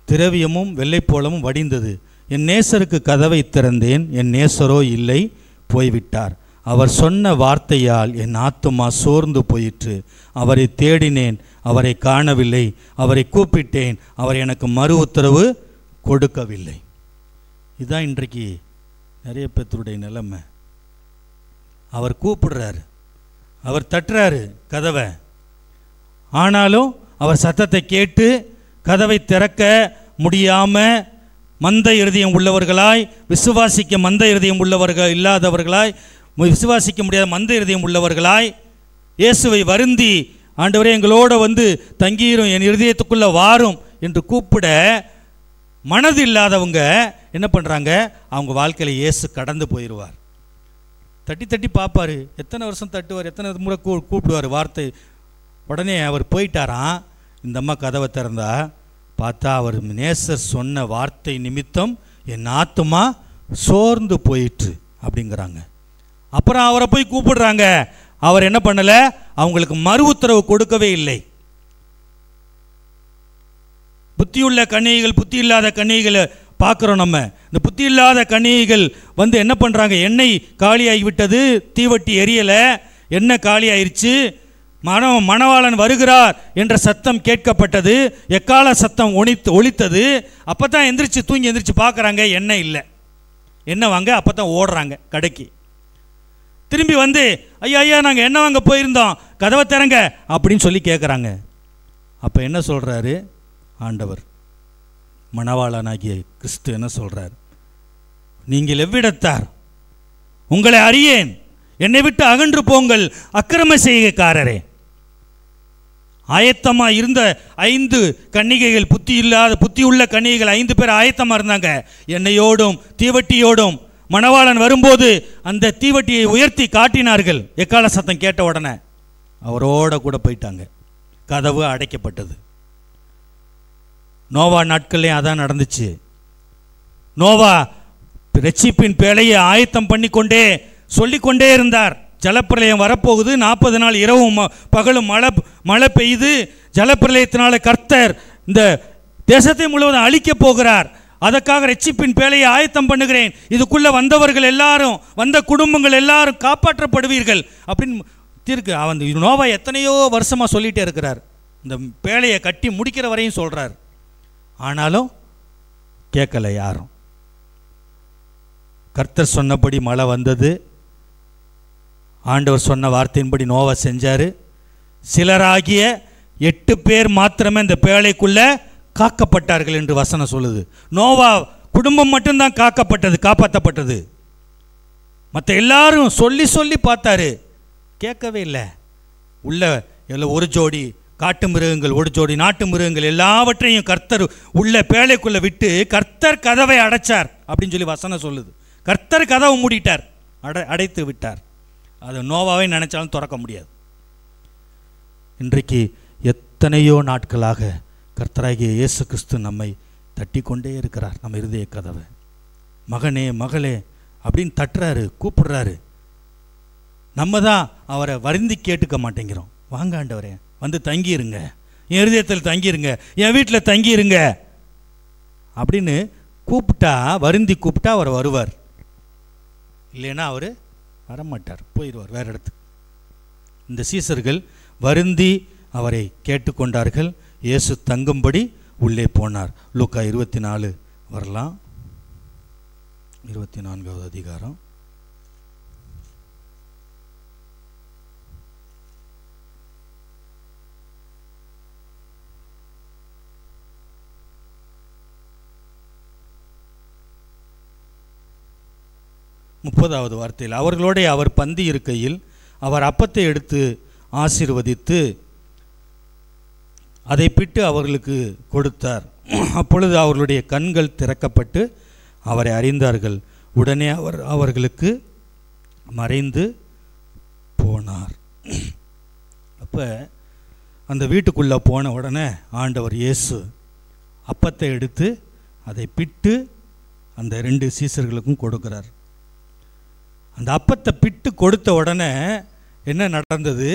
திரவியமும் வெள்ளைப்போளமும் வடிந்தது. என் நேசருக்கு கதவை திறந்தேன், என் நேசரோ இல்லை, போய்விட்டார். அவர் சொன்ன வார்த்தையால் என் ஆத்துமா சோர்ந்து போயிற்று. அவரை தேடினேன், அவரை காணவில்லை. அவரை கூப்பிட்டேன், அவர் எனக்கு மறு உத்தரவு கொடுக்கவில்லை. இதுதான் இன்றைக்கு நிறைய பேருடைய நிலைமை. அவர் கூப்பிடுறாரு, அவர் தட்டுறாரு கதவை, ஆனாலும் அவர் சத்தத்தை கேட்டு கதவை திறக்க முடியாமல் மந்த இருதயம் உள்ளவர்களாய், விசுவாசிக்க மந்த இருதயம் உள்ளவர்கள் இல்லாதவர்களாய், விசுவாசிக்க முடியாத மந்த இருதயம் உள்ளவர்களாய் இயேசுவை வருந்தி, ஆண்டவரே எங்களோட வந்து தங்கிரும், என் இருதயத்துக்குள்ளே வாரும் என்று கூப்பிட மனது இல்லாதவங்க என்ன பண்ணுறாங்க, அவங்க வாழ்க்கையில் இயேசு கடந்து போயிடுவார். தட்டி தட்டி பார்ப்பார், எத்தனை வருஷம் தட்டுவார், எத்தனை முறை கூப்பிடுவார், வார்த்தை. உடனே அவர் போயிட்டாராம். இந்த அம்மா கதவை திறந்தா பார்த்தா அவர் நேசர் சொன்ன வார்த்தை நிமித்தம் என் ஆத்துமா சோர்ந்து போயிற்று அப்படிங்கிறாங்க. அப்புறம் அவரை போய் கூப்பிடுறாங்க. அவர் என்ன பண்ணலை, அவங்களுக்கு மறு உத்தரவு கொடுக்கவே இல்லை. புத்தியுள்ள கன்னிகைகள், புத்தி இல்லாத கன்னிகைகளை பார்க்குறோம் நம்ம. இந்த புத்தி இல்லாத கன்னிகைகள் வந்து என்ன பண்ணுறாங்க, எண்ணெய் காலியாகி விட்டது, தீவட்டி எரியலை, எண்ணெய் காலி ஆயிடுச்சு, மணவாளன் வருகிறார் என்ற சத்தம் கேட்கப்பட்டது, எக்கால சத்தம் ஒலித்தது. அப்போ தான் தூங்கி எந்திரிச்சு பார்க்குறாங்க, எண்ணெய் இல்லை. எண்ணெய் வாங்க அப்போ தான் ஓடுறாங்க கடைக்கு. திரும்பி வந்து ஐயா ஐயா நாங்கள் எண்ணெய் வாங்க போயிருந்தோம், கதவை திறங்க அப்படின்னு சொல்லி கேட்குறாங்க. அப்போ என்ன சொல்கிறாரு ஆண்டவர், மணவாளனாகிய கிறிஸ்து என்ன சொல்கிறார், நீங்கள் எவ்விடத்தார், உங்களை அறியேன், என்னை விட்டு அகன்று போங்கள் அக்கிரம செய்கைக்காரரே. ஆயத்தமாக இருந்த 5 கன்னிகைகள், புத்தி உள்ள கன்னிகைகள் 5 பேர் ஆயத்தமாக இருந்தாங்க. எண்ணெயோடும் தீவட்டியோடும் மணவாளன் வரும்போது அந்த தீவட்டியை உயர்த்தி காட்டினார்கள். எக்கால சத்தம் கேட்ட உடனே அவரோட கூட போயிட்டாங்க. கதவு அடைக்கப்பட்டது. நோவா நாட்கள்லேயும் அதான் நடந்துச்சு. நோவா ரட்சிப்பின் பேழையை ஆயத்தம் பண்ணிக்கொண்டே சொல்லிக்கொண்டே இருந்தார். ஜலப்பிரளயம் வரப்போகுது, 40 நாள் இரவும் பகலும் மழை பெய்து, ஜலப்பிரளயத்தினால கர்த்தர் இந்த தேசத்தை முழுவதும் அழிக்கப் போகிறார், அதற்காக ரட்சிப்பின் பேழையை ஆயத்தம் பண்ணுகிறேன், இதுக்குள்ளே வந்தவர்கள் எல்லாரும், வந்த குடும்பங்கள் எல்லாரும் காப்பாற்றப்படுவீர்கள் அப்படின்னு அவன் நோவா எத்தனையோ வருஷமாக சொல்லிகிட்டே இருக்கிறார். இந்த பேழையை கட்டி முடிக்கிற வரையும் சொல்கிறார். ஆனாலும் கேட்கல யாரும். கர்த்தர் சொன்னபடி மழை வந்தது. ஆண்டவர் சொன்ன வார்த்தையின்படி நோவா செஞ்சார். சிலராகிய 8 பேர் மாத்திரமே இந்த பேழைக்குள்ளே காக்கப்பட்டார்கள் என்று வசனம் சொல்லுது. நோவா குடும்பம் மட்டும்தான் காப்பாற்றப்பட்டது. மற்ற எல்லாரும் சொல்லி சொல்லி பார்த்தாரு, கேட்கவே இல்லை. உள்ள எல்லாம் ஒரு ஜோடி காட்டு மிருகங்கள், ஒரு ஜோடி நாட்டு மிருகங்கள் எல்லாவற்றையும் கர்த்தர் உள்ள பேழைக்குள்ளே விட்டு கர்த்தர் கதவை அடைச்சார் அப்படின்னு சொல்லி வசனம் சொல்லுது. கர்த்தர் கதவை மூடிட்டார், அடைத்து விட்டார். அது நோவாவே நினைச்சாலும் திறக்க முடியாது. இன்றைக்கு எத்தனையோ நாட்களாக கர்த்தராகிய இயேசு கிறிஸ்து நம்மை தட்டி கொண்டே இருக்கிறார். நம்ம இருதய கதவை, மகனே மகளே அப்படின்னு தட்டுறாரு, கூப்பிடுறாரு. நம்ம தான் அவரை வருந்தி கேட்டுக்க மாட்டேங்கிறோம். வாங்க ஆண்டவரே, வந்து தங்கியிருங்க, என் இருதயத்தில் தங்கியிருங்க, என் வீட்டில் தங்கியிருங்க அப்படின்னு கூப்பிட்டா, வருந்தி கூப்பிட்டா அவர் வருவார். இல்லைன்னா அவர் வரமாட்டார், போயிடுவார் வேறு இடத்துக்கு. இந்த சீசர்கள் வருந்தி அவரை கேட்டுக்கொண்டார்கள். இயேசு தங்கும்படி உள்ளே போனார். லூக்கா 24 வரலாம், 24வது அதிகாரம். முப்பதாவது வார்த்தையில், அவர்களோட அவர் பந்தி இருக்கையில் அவர் அப்பத்தை எடுத்து ஆசீர்வதித்து அதை பிட்டு அவர்களுக்கு கொடுத்தார். அப்பொழுது அவர்களுடைய கண்கள் திறக்கப்பட்டு அவரை அறிந்தார்கள். உடனே அவர் அவர்களுக்கு மறைந்து போனார். அப்போ அந்த வீட்டுக்குள்ளே போன உடனே ஆண்டவர் இயேசு அப்பத்தை எடுத்து அதை பிட்டு அந்த 2 சீசர்களுக்கும் கொடுக்கிறார். அந்த அப்பத்தை பிட்டு கொடுத்த உடனே என்ன நடந்தது?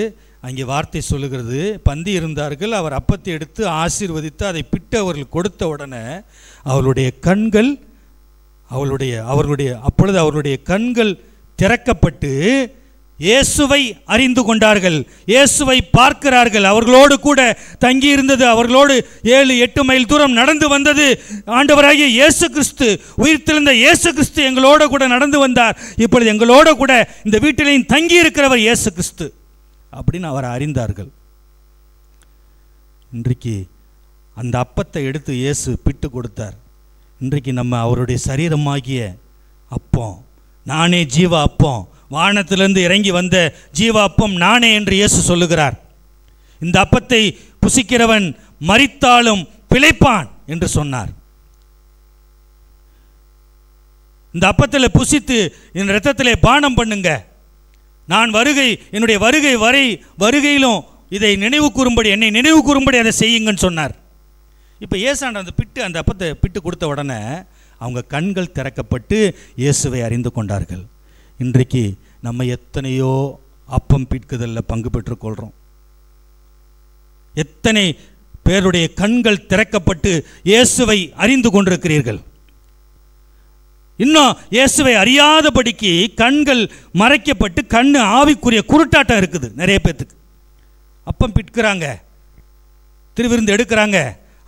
அங்கே வார்த்தை சொல்லுகிறது, பந்தி இருந்தார்கள், அவர் அப்பத்தை எடுத்து ஆசீர்வதித்து அதை பிட்டு அவர்கள் கொடுத்த உடனே அவர்களுடைய கண்கள் அப்பொழுது அவர்களுடைய கண்கள் திறக்கப்பட்டு இயேசுவை அறிந்து கொண்டார்கள், இயேசுவை பார்க்கிறார்கள். அவர்களோடு கூட தங்கி இருந்தது, அவர்களோடு 7-8 மைல் தூரம் நடந்து வந்தது ஆண்டவராகிய இயேசு கிறிஸ்து. உயிர்த்தெழுந்த இயேசு கிறிஸ்து எங்களோடு கூட நடந்து வந்தார். இப்பொழுது எங்களோடு கூட இந்த வீட்டிலையும் தங்கி இருக்கிறவர் இயேசு கிறிஸ்து அப்படின்னு அவர் அறிந்தார்கள். இன்றைக்கு அந்த அப்பத்தை எடுத்து இயேசு பிட்டு கொடுத்தார். இன்றைக்கு நம்ம அவருடைய சரீரமாகிய அப்பம், நானே ஜீவ அப்பம், வானத்திலிருந்து இறங்கி வந்த ஜீவ அப்பம் நானே என்று இயேசு சொல்லுகிறார். இந்த அப்பத்தை புசிக்கிறவன் மரித்தாலும் பிழைப்பான் என்று சொன்னார். இந்த அப்பத்தில் புசித்து என் இரத்தத்திலே பானம் பண்ணுங்க, நான் என்னுடைய வருகையிலும் இதை நினைவு கூறும்படி, என்னை நினைவு கூறும்படி அதை செய்யுங்கன்னு சொன்னார். இப்போ ஏசாண்ட அந்த அப்பத்தை பிட்டு கொடுத்த உடனே அவங்க கண்கள் திறக்கப்பட்டு இயேசுவை அறிந்து கொண்டார்கள். இன்றைக்கு நம்ம எத்தனையோ அப்பம் பிட்குதலில் பங்கு பெற்றுக்கொள்கிறோம். எத்தனை பேருடைய கண்கள் திறக்கப்பட்டு இயேசுவை அறிந்து கொண்டிருக்கிறீர்கள். இன்னும் இயேசுவை அறியாதபடிக்கு கண்கள் மறைக்கப்பட்டு கண்ணு ஆவிக்குரிய குருட்டாட்டம் இருக்குது நிறைய பேத்துக்கு. அப்பம் பிட்கிறாங்க, திருவிருந்து எடுக்கிறாங்க,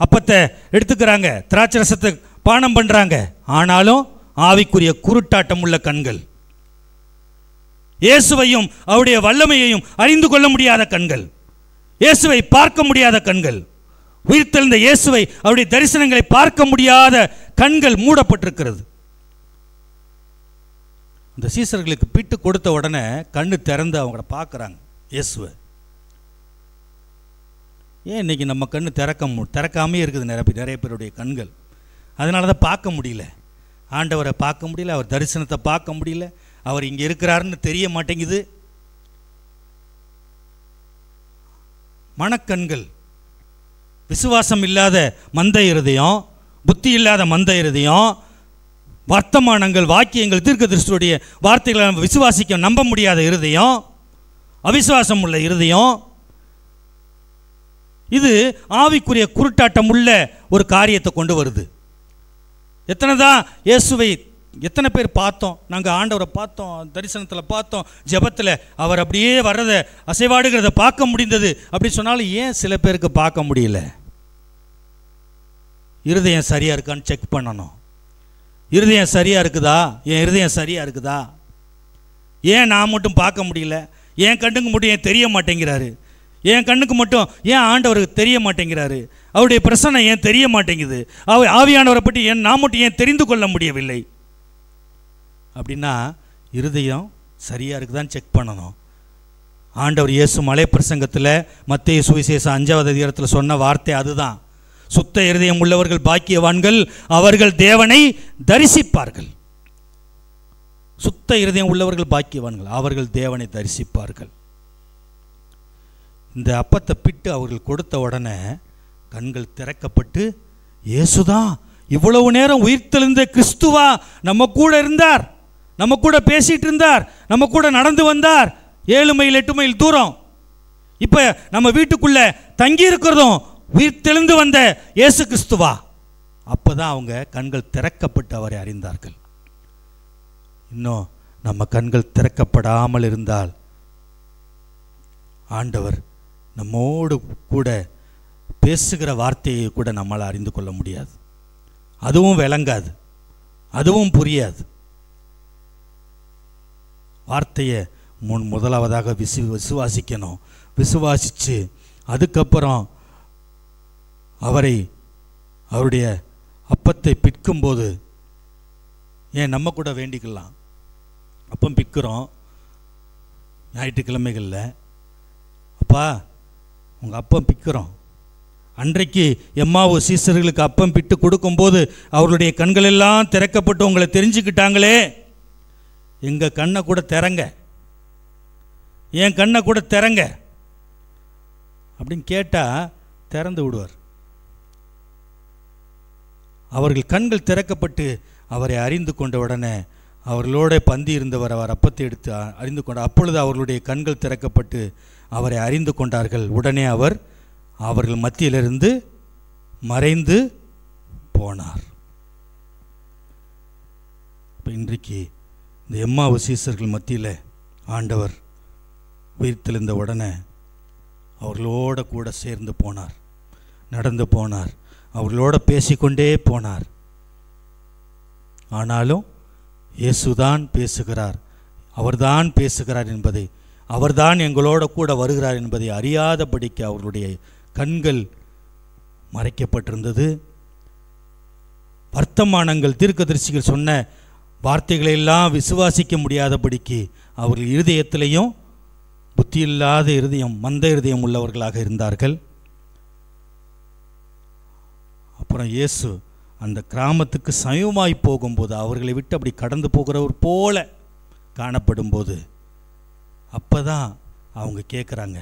அப்பத்தை எடுத்துக்கிறாங்க, திராட்சை ரசத்தை பானம் பண்ணுறாங்க, ஆனாலும் ஆவிக்குரிய குருட்டாட்டம் உள்ள கண்கள், இயேசுவையும் அவருடைய வல்லமையையும் அறிந்து கொள்ள முடியாத கண்கள், இயேசுவை பார்க்க முடியாத கண்கள், உயிர்த்தெழுந்த இயேசுவை அவருடைய தரிசனங்களை பார்க்க முடியாத கண்கள் மூடப்பட்டிருக்கிறது. அந்த சீசர்களுக்கு பிட்டு கொடுத்த உடனே கண்ணு திறந்து அவங்கள பார்க்குறாங்க இயேசுவை. ஏன் இன்னைக்கு நம்ம கண்ணு திறக்காமே இருக்குது நிறைய பேருடைய கண்கள். அதனால தான் பார்க்க முடியல, ஆண்டவரை பார்க்க முடியல, அவர் தரிசனத்தை பார்க்க முடியல, அவர் இங்கே இருக்கிறாருன்னு தெரிய மாட்டேங்குது. மனக்கண்கள், விசுவாசம் இல்லாத மந்த இருதயம், புத்தி இல்லாத மந்த இருதயம், வர்த்தமானங்கள், வாக்கியங்கள், தீர்க்கதரிசியுடைய வார்த்தைகளை விசுவாசிக்க நம்ப முடியாத இருதயம், அவிசுவாசம் உள்ள இருதயம், இது ஆவிக்குரிய குருட்டாட்டம் உள்ள ஒரு காரியத்தை கொண்டு வருது. எத்தனை பேர் பார்த்தோம், நாங்கள் ஆண்டவரை பார்த்தோம், தரிசனத்தில் பார்த்தோம், ஜெபத்தில் அவர் அப்படியே வர்றதை அசைவாடுகிறத பார்க்க முடிந்தது அப்படி சொன்னாலும் ஏன் சில பேருக்கு பார்க்க முடியல? இருதயம் சரியாக இருக்கான்னு செக் பண்ணணும். இருதயம் சரியாக இருக்குதா? என் இருதயம் சரியாக இருக்குதா? ஏன் நான் மட்டும் பார்க்க முடியல? என் கண்ணுக்கு மட்டும் ஏன் தெரிய மாட்டேங்கிறாரு? என் கண்ணுக்கு மட்டும் ஏன் ஆண்டவருக்கு தெரிய மாட்டேங்கிறாரு? அவருடைய பிரசன்னம் ஏன் தெரிய மாட்டேங்குது? ஆவியானவரை பற்றி நான் மட்டும் ஏன் தெரிந்து கொள்ள முடியவில்லை? அப்படின்னா இருதயம் சரியாக இருக்குதான்னு செக் பண்ணணும். ஆண்டவர் இயேசு மலை பிரசங்கத்தில் மத்தேயு சுவிசேஷம் 5வது அதிகாரத்தில் சொன்ன வார்த்தை அதுதான். சுத்த இருதயம் உள்ளவர்கள் பாக்கியவான்கள், அவர்கள் தேவனை தரிசிப்பார்கள். சுத்த இருதயம் உள்ளவர்கள் பாக்கியவான்கள், அவர்கள் தேவனை தரிசிப்பார்கள். இந்த அப்பத்தை பிட்டு அவர்கள் கொடுத்த உடனே கண்கள் திறக்கப்பட்டு இயேசுதான் இவ்வளவு நேரம் உயிர்த்தெழுந்த கிறிஸ்துவா நம்ம கூட இருந்தார், நம்ம கூட பேசிட்டு இருந்தார், நம்ம கூட நடந்து வந்தார் 7 மைல் 8 மைல் தூரம். இப்போ நம்ம வீட்டுக்குள்ள தங்கி இருக்கிறதும் உயிர்த்தெழுந்து வந்த இயேசு கிறிஸ்துவா. அப்போதான் அவங்க கண்கள் திறக்கப்பட்டு அவரை அறிந்தார்கள். இன்னும் நம்ம கண்கள் திறக்கப்படாமல் இருந்தால் ஆண்டவர் நம்மோடு கூட பேசுகிற வார்த்தையை கூட நம்மளால் அறிந்து கொள்ள முடியாது. அதுவும் விளங்காது, அதுவும் புரியாது. வார்த்தையை முதலாவதாக விசுவாசிக்கணும். விசுவாசித்து அதுக்கப்புறம் அவருடைய அப்பத்தை பிற்கும்போது ஏன் நம்ம கூட வேண்டிக்கலாம். அப்பம் பிற்கிறோம் ஞாயிற்றுக்கிழமைகளில், அப்பா உங்கள் அப்பம் பிற்கிறோம். அன்றைக்கு எம்மாவு சீசர்களுக்கு அப்பம் பிட்டு கொடுக்கும்போது அவர்களுடைய கண்களெல்லாம் திறக்கப்பட்டு உங்களை தெரிஞ்சுக்கிட்டாங்களே, எங்கள் கண்ணை கூட திறங்க, என் கண்ணை கூட திறங்க அப்படின்னு கேட்டால் திறந்து விடுவார். அவர்கள் கண்கள் திறக்கப்பட்டு அவரை அறிந்து கொண்ட உடனே அவர்களோட பந்தி இருந்தவர் அவர் அப்பத்தை எடுத்து அறிந்து கொண்டார். அப்பொழுது அவர்களுடைய கண்கள் திறக்கப்பட்டு அவரை அறிந்து கொண்டார்கள். உடனே அவர்கள் மத்தியிலிருந்து மறைந்து போனார். இப்போ இன்றைக்கு இந்த எம்மாவு சீசர்கள் மத்தியில் ஆண்டவர் உயிர்த்தெழுந்த உடனே அவர்களோட கூட சேர்ந்து போனார், நடந்து போனார், அவர்களோட பேசிக்கொண்டே போனார். ஆனாலும் இயேசுதான் பேசுகிறார், அவர்தான் பேசுகிறார் என்பதை, அவர்தான் எங்களோட கூட வருகிறார் என்பதை அறியாதபடிக்கு அவர்களுடைய கண்கள் மறைக்கப்பட்டிருந்தது. வர்த்தமானங்கள் தீர்க்கதரிசிகள் சொன்ன வார்த்தைகளெல்லாம் விசுவாசிக்க முடியாதபடிக்கு அவர்கள் இருதயத்திலையும் புத்தியில்லாத இருதயம், மந்த இருதயம் உள்ளவர்களாக இருந்தார்கள். அப்புறம் இயேசு அந்த கிராமத்துக்கு சமயமாய் போகும்போது, அவர்களை விட்டு அப்படி கடந்து போகிறவர் போல காணப்படும் போது, அப்போ தான் அவங்க கேட்குறாங்க,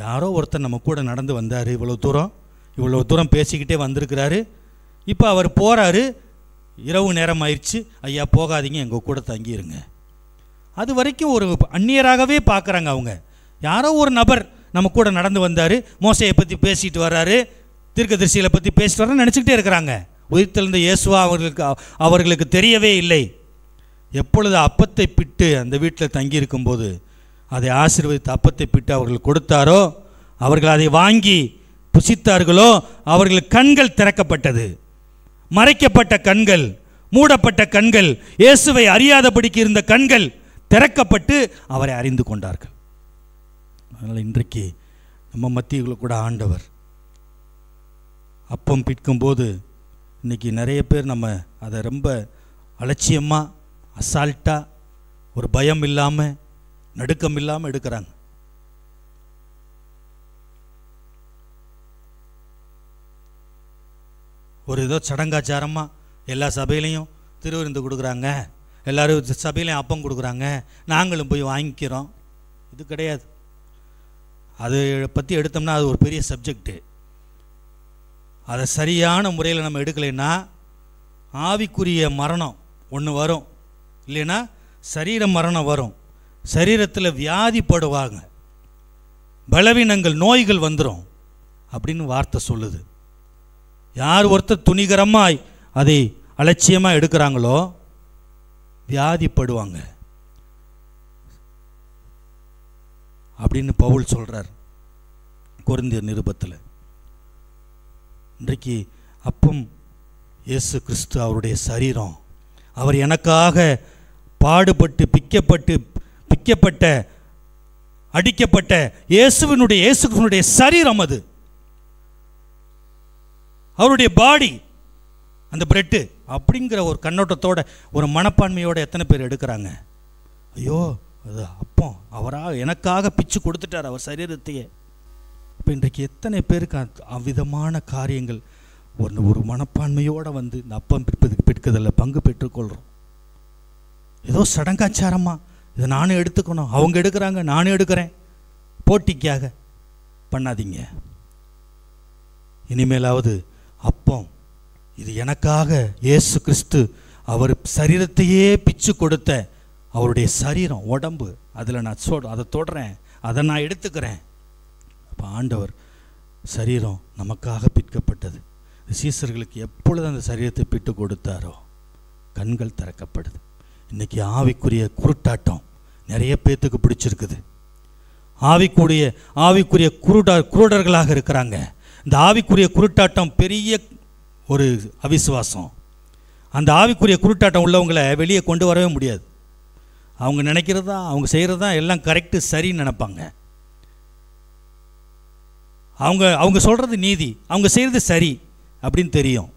யாரோ ஒருத்தர் நம்ம கூட நடந்து வந்தார், இவ்வளோ தூரம் பேசிக்கிட்டே வந்திருக்கிறாரு, இப்போ அவர் போகிறாரு, இரவு நேரம் ஆயிடுச்சு, ஐயா போகாதீங்க, எங்கள் கூட தங்கிடுங்க. அது வரைக்கும் ஒரு அந்நியராகவே பார்க்குறாங்க அவங்க. யாரோ ஒரு நபர் நம்ம கூட நடந்து வந்தார், மோசையை பற்றி பேசிட்டு வர்றாரு, தீர்க்கதரிசிகளை பற்றி பேசிட்டு வர்றாரு நினச்சிக்கிட்டே இருக்கிறாங்க. உயிர்த்தெழுந்த இயேசுவா அவர்களுக்கு தெரியவே இல்லை. எப்பொழுது அப்பத்தை பிட்டு அந்த வீட்டில் தங்கியிருக்கும்போது அதை ஆசீர்வதித்து அப்பத்தை பிட்டு அவர்கள் கொடுத்தாரோ, அவர்கள் அதை வாங்கி புசித்தார்களோ, அவர்கள் கண்கள் திறக்கப்பட்டது. மறைக்கப்பட்ட கண்கள், மூடப்பட்ட கண்கள், இயேசுவை அறியாதபடிக்கு இருந்த கண்கள் திறக்கப்பட்டு அவரை அறிந்து கொண்டார்கள். அதனால் இன்றைக்கு நம்ம மத்தியில் கூட ஆண்டவர் அப்பம் பிற்கும்போது இன்றைக்கி நிறைய பேர் நம்ம அதை ரொம்ப அலட்சியமாக, அசால்ட்டாக, ஒரு பயம் இல்லாமல், நடுக்கம் இல்லாமல் எடுக்கிறாங்க. ஒரு ஏதோ சடங்காச்சாரமாக எல்லா சபையிலையும் திருவிருந்து கொடுக்குறாங்க, எல்லோரும் சபையிலையும் அப்பம் கொடுக்குறாங்க, நாங்களும் போய் வாங்கிக்கிறோம். இது கிடையாது. அதை பற்றி எடுத்தோம்னா அது ஒரு பெரிய சப்ஜெக்டு. அதை சரியான முறையில் நம்ம எடுக்கலைன்னா ஆவிக்குரிய மரணம் ஒன்று வரும், இல்லைன்னா சரீர மரணம் வரும். சரீரத்தில் வியாதிப்படுவாங்க, பலவீனங்கள், நோய்கள் வந்துடும் அப்படின்னு வார்த்தை சொல்லுது. யார் ஒருத்தர் துணிகரமாய் அதை அலட்சியமாக எடுக்கிறாங்களோ வியாதிப்படுவாங்க அப்படின்னு பவுல் சொல்கிறார் கொரிந்தியர் நிருபத்தில். இன்றைக்கு அப்பம் இயேசு கிறிஸ்து, அவருடைய சரீரம், அவர் எனக்காக பாடுபட்டு பிக்கப்பட்ட அடிக்கப்பட்ட இயேசு கிறிஸ்துவினுடைய சரீரம் அது. அவருடைய பாடி, அந்த பிரெட்டு அப்படிங்கிற ஒரு கண்ணோட்டத்தோட, ஒரு மனப்பான்மையோட எத்தனை பேர் எடுக்கிறாங்க? ஐயோ அது அப்பம், அவராக எனக்காக பிச்சு கொடுத்துட்டார் அவர் சரீரத்தையே. இப்போ இன்றைக்கு எத்தனை பேருக்கு அவ்விதமான காரியங்கள் ஒரு மனப்பான்மையோடு வந்து இந்த அப்பம் பிற்குதலில் பங்கு பெற்றுக்கொள்கிறோம். ஏதோ சடங்காச்சாரமாக இதை நானும் எடுத்துக்கணும், அவங்க எடுக்கிறாங்க நானும் எடுக்கிறேன், போட்டிக்காக பண்ணாதீங்க. இனிமேலாவது அப்பம் இது எனக்காக இயேசு கிறிஸ்து அவர் சரீரத்தையே பிச்சு கொடுத்த அவருடைய சரீரம், உடம்பு, அதில் நான் அதை தொடுறேன், அதை நான் எடுத்துக்கிறேன். அப்போ ஆண்டவர் சரீரம் நமக்காக பிற்கப்பட்டது. சீசர்களுக்கு எப்பொழுது அந்த சரீரத்தை பிட்டு கொடுத்தாரோ கண்கள் திறக்கப்படுது. இன்றைக்கி ஆவிக்குரிய குருட்டாட்டம் நிறைய பேத்துக்கு பிடிச்சிருக்குது. ஆவிக்குரிய குருடர்களாக இருக்கிறாங்க. இந்த ஆவிக்குரிய குருட்டாட்டம் பெரிய ஒரு அவிசுவாசம். அந்த ஆவிக்குரிய குருட்டாட்டம் உள்ளவங்களை வெளியே கொண்டு வரவே முடியாது. அவங்க நினைக்கிறது தான், அவங்க செய்கிறது தான் எல்லாம் கரெக்டு, சரின்னு நினைப்பாங்க. அவங்க சொல்கிறது நீதி, அவங்க செய்கிறது சரி அப்படின்னு தெரியும்.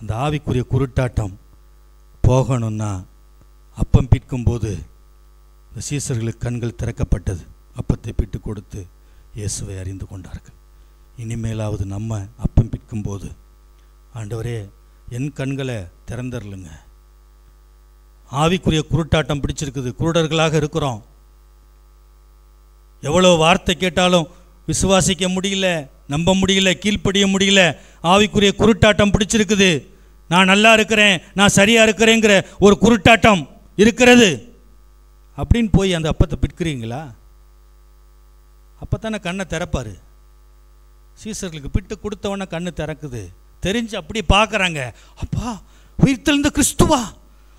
அந்த ஆவிக்குரிய குருட்டாட்டம் போகணும்னா அப்பம் பிற்கும்போது இந்த சீசர்களுக்கு கண்கள் திறக்கப்பட்டது. அப்பத்தை பிட்டு கொடுத்து இயேசுவை அறிந்து கொண்டார்கள். இனிமேலாவது நம்ம அப்பம் பிற்கும்போது, ஆண்டவரே என் கண்களை திறந்தரலுங்க. ஆவிக்குரிய குருட்டாட்டம் பிடிச்சிருக்குது, குருடர்களாக இருக்கிறோம். எவ்வளோ வார்த்தை கேட்டாலும் விசுவாசிக்க முடியல, நம்ப முடியல, கீழ்ப்படிய முடியல. ஆவிக்குரிய குருட்டாட்டம் பிடிச்சிருக்குது. நான் நல்லா இருக்கிறேன், நான் சரியாக இருக்கிறேங்கிற ஒரு குருட்டாட்டம் இருக்கிறது அப்படின்னு போய் அந்த அப்பத்தை பிற்கிறீங்களா? அப்போ தானே கண்ணை திறப்பார். சீசர்களுக்கு பிட்டு கொடுத்தவொன்னே கண்ணு திறக்குது. தெரிஞ்சு அப்படியே பார்க்குறாங்க, அப்பா உயிர்த்தெழுந்த கிறிஸ்துவா,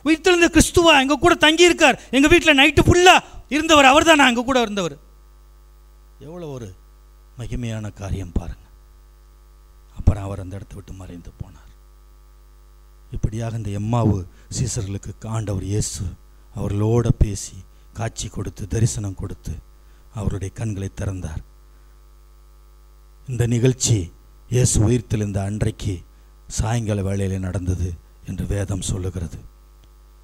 உயிர்த்தெழுந்த கிறிஸ்துவா எங்கள் கூட தங்கியிருக்கார், எங்கள் வீட்டில் நைட்டு ஃபுல்லாக இருந்தவர் அவர் தான், எங்கள் கூட இருந்தவர். எவ்வளோ ஒரு மகிமையான காரியம் பாருங்கள். அப்புறம் அவர் அந்த இடத்த விட்டு மறைந்து போனார். இப்படியாக இந்த எம்மாவு சீசர்களுக்கு ஆண்டவர் இயேசு அவர்களோட பேசி காட்சி கொடுத்து தரிசனம் கொடுத்து அவருடைய கண்களை திறந்தார். இந்த நிகழ்ச்சி இயேசு உயிர்த்தெழுந்த அன்றைக்கு சாயங்கால வேளையில் நடந்தது என்று வேதம் சொல்லுகிறது.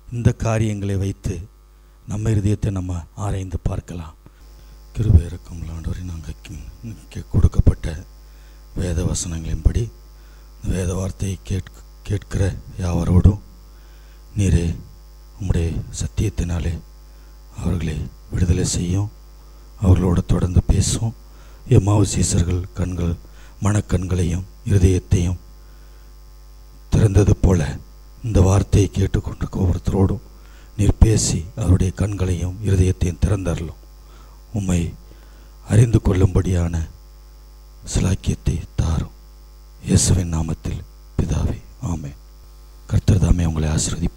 இந்த காரியங்களை வைத்து நம்ம இருதயத்தை நம்ம ஆராய்ந்து பார்க்கலாம். கிருபை இரக்கம் ஆண்டவரே, நாங்கள் கொடுக்கப்பட்ட வேத வசனங்களின்படி வேத வார்த்தையை கேட்கிற யாவரோடும் நீரே உம்முடைய சத்தியத்தினாலே அவர்களை விடுதலை செய்யும், அவர்களோடு தொடர்ந்து பேசும். எம்மாவு சீசர்கள் மனக்கண்களையும் இருதயத்தையும் திறந்தது போல இந்த வார்த்தையை கேட்டுக்கொண்டிருக்க ஒவ்வொருத்தரோடும் நீர் பேசி அவருடைய கண்களையும் இருதயத்தையும் திறந்தரலும். உம்மை அறிந்து கொள்ளும்படியான சிலாக்கியத்தை தாரும். இயேசுவின் நாமத்தில் பிதாவே, ஆமென். கர்த்தர் தாமே உங்களை ஆசீர்வதிப்பார்.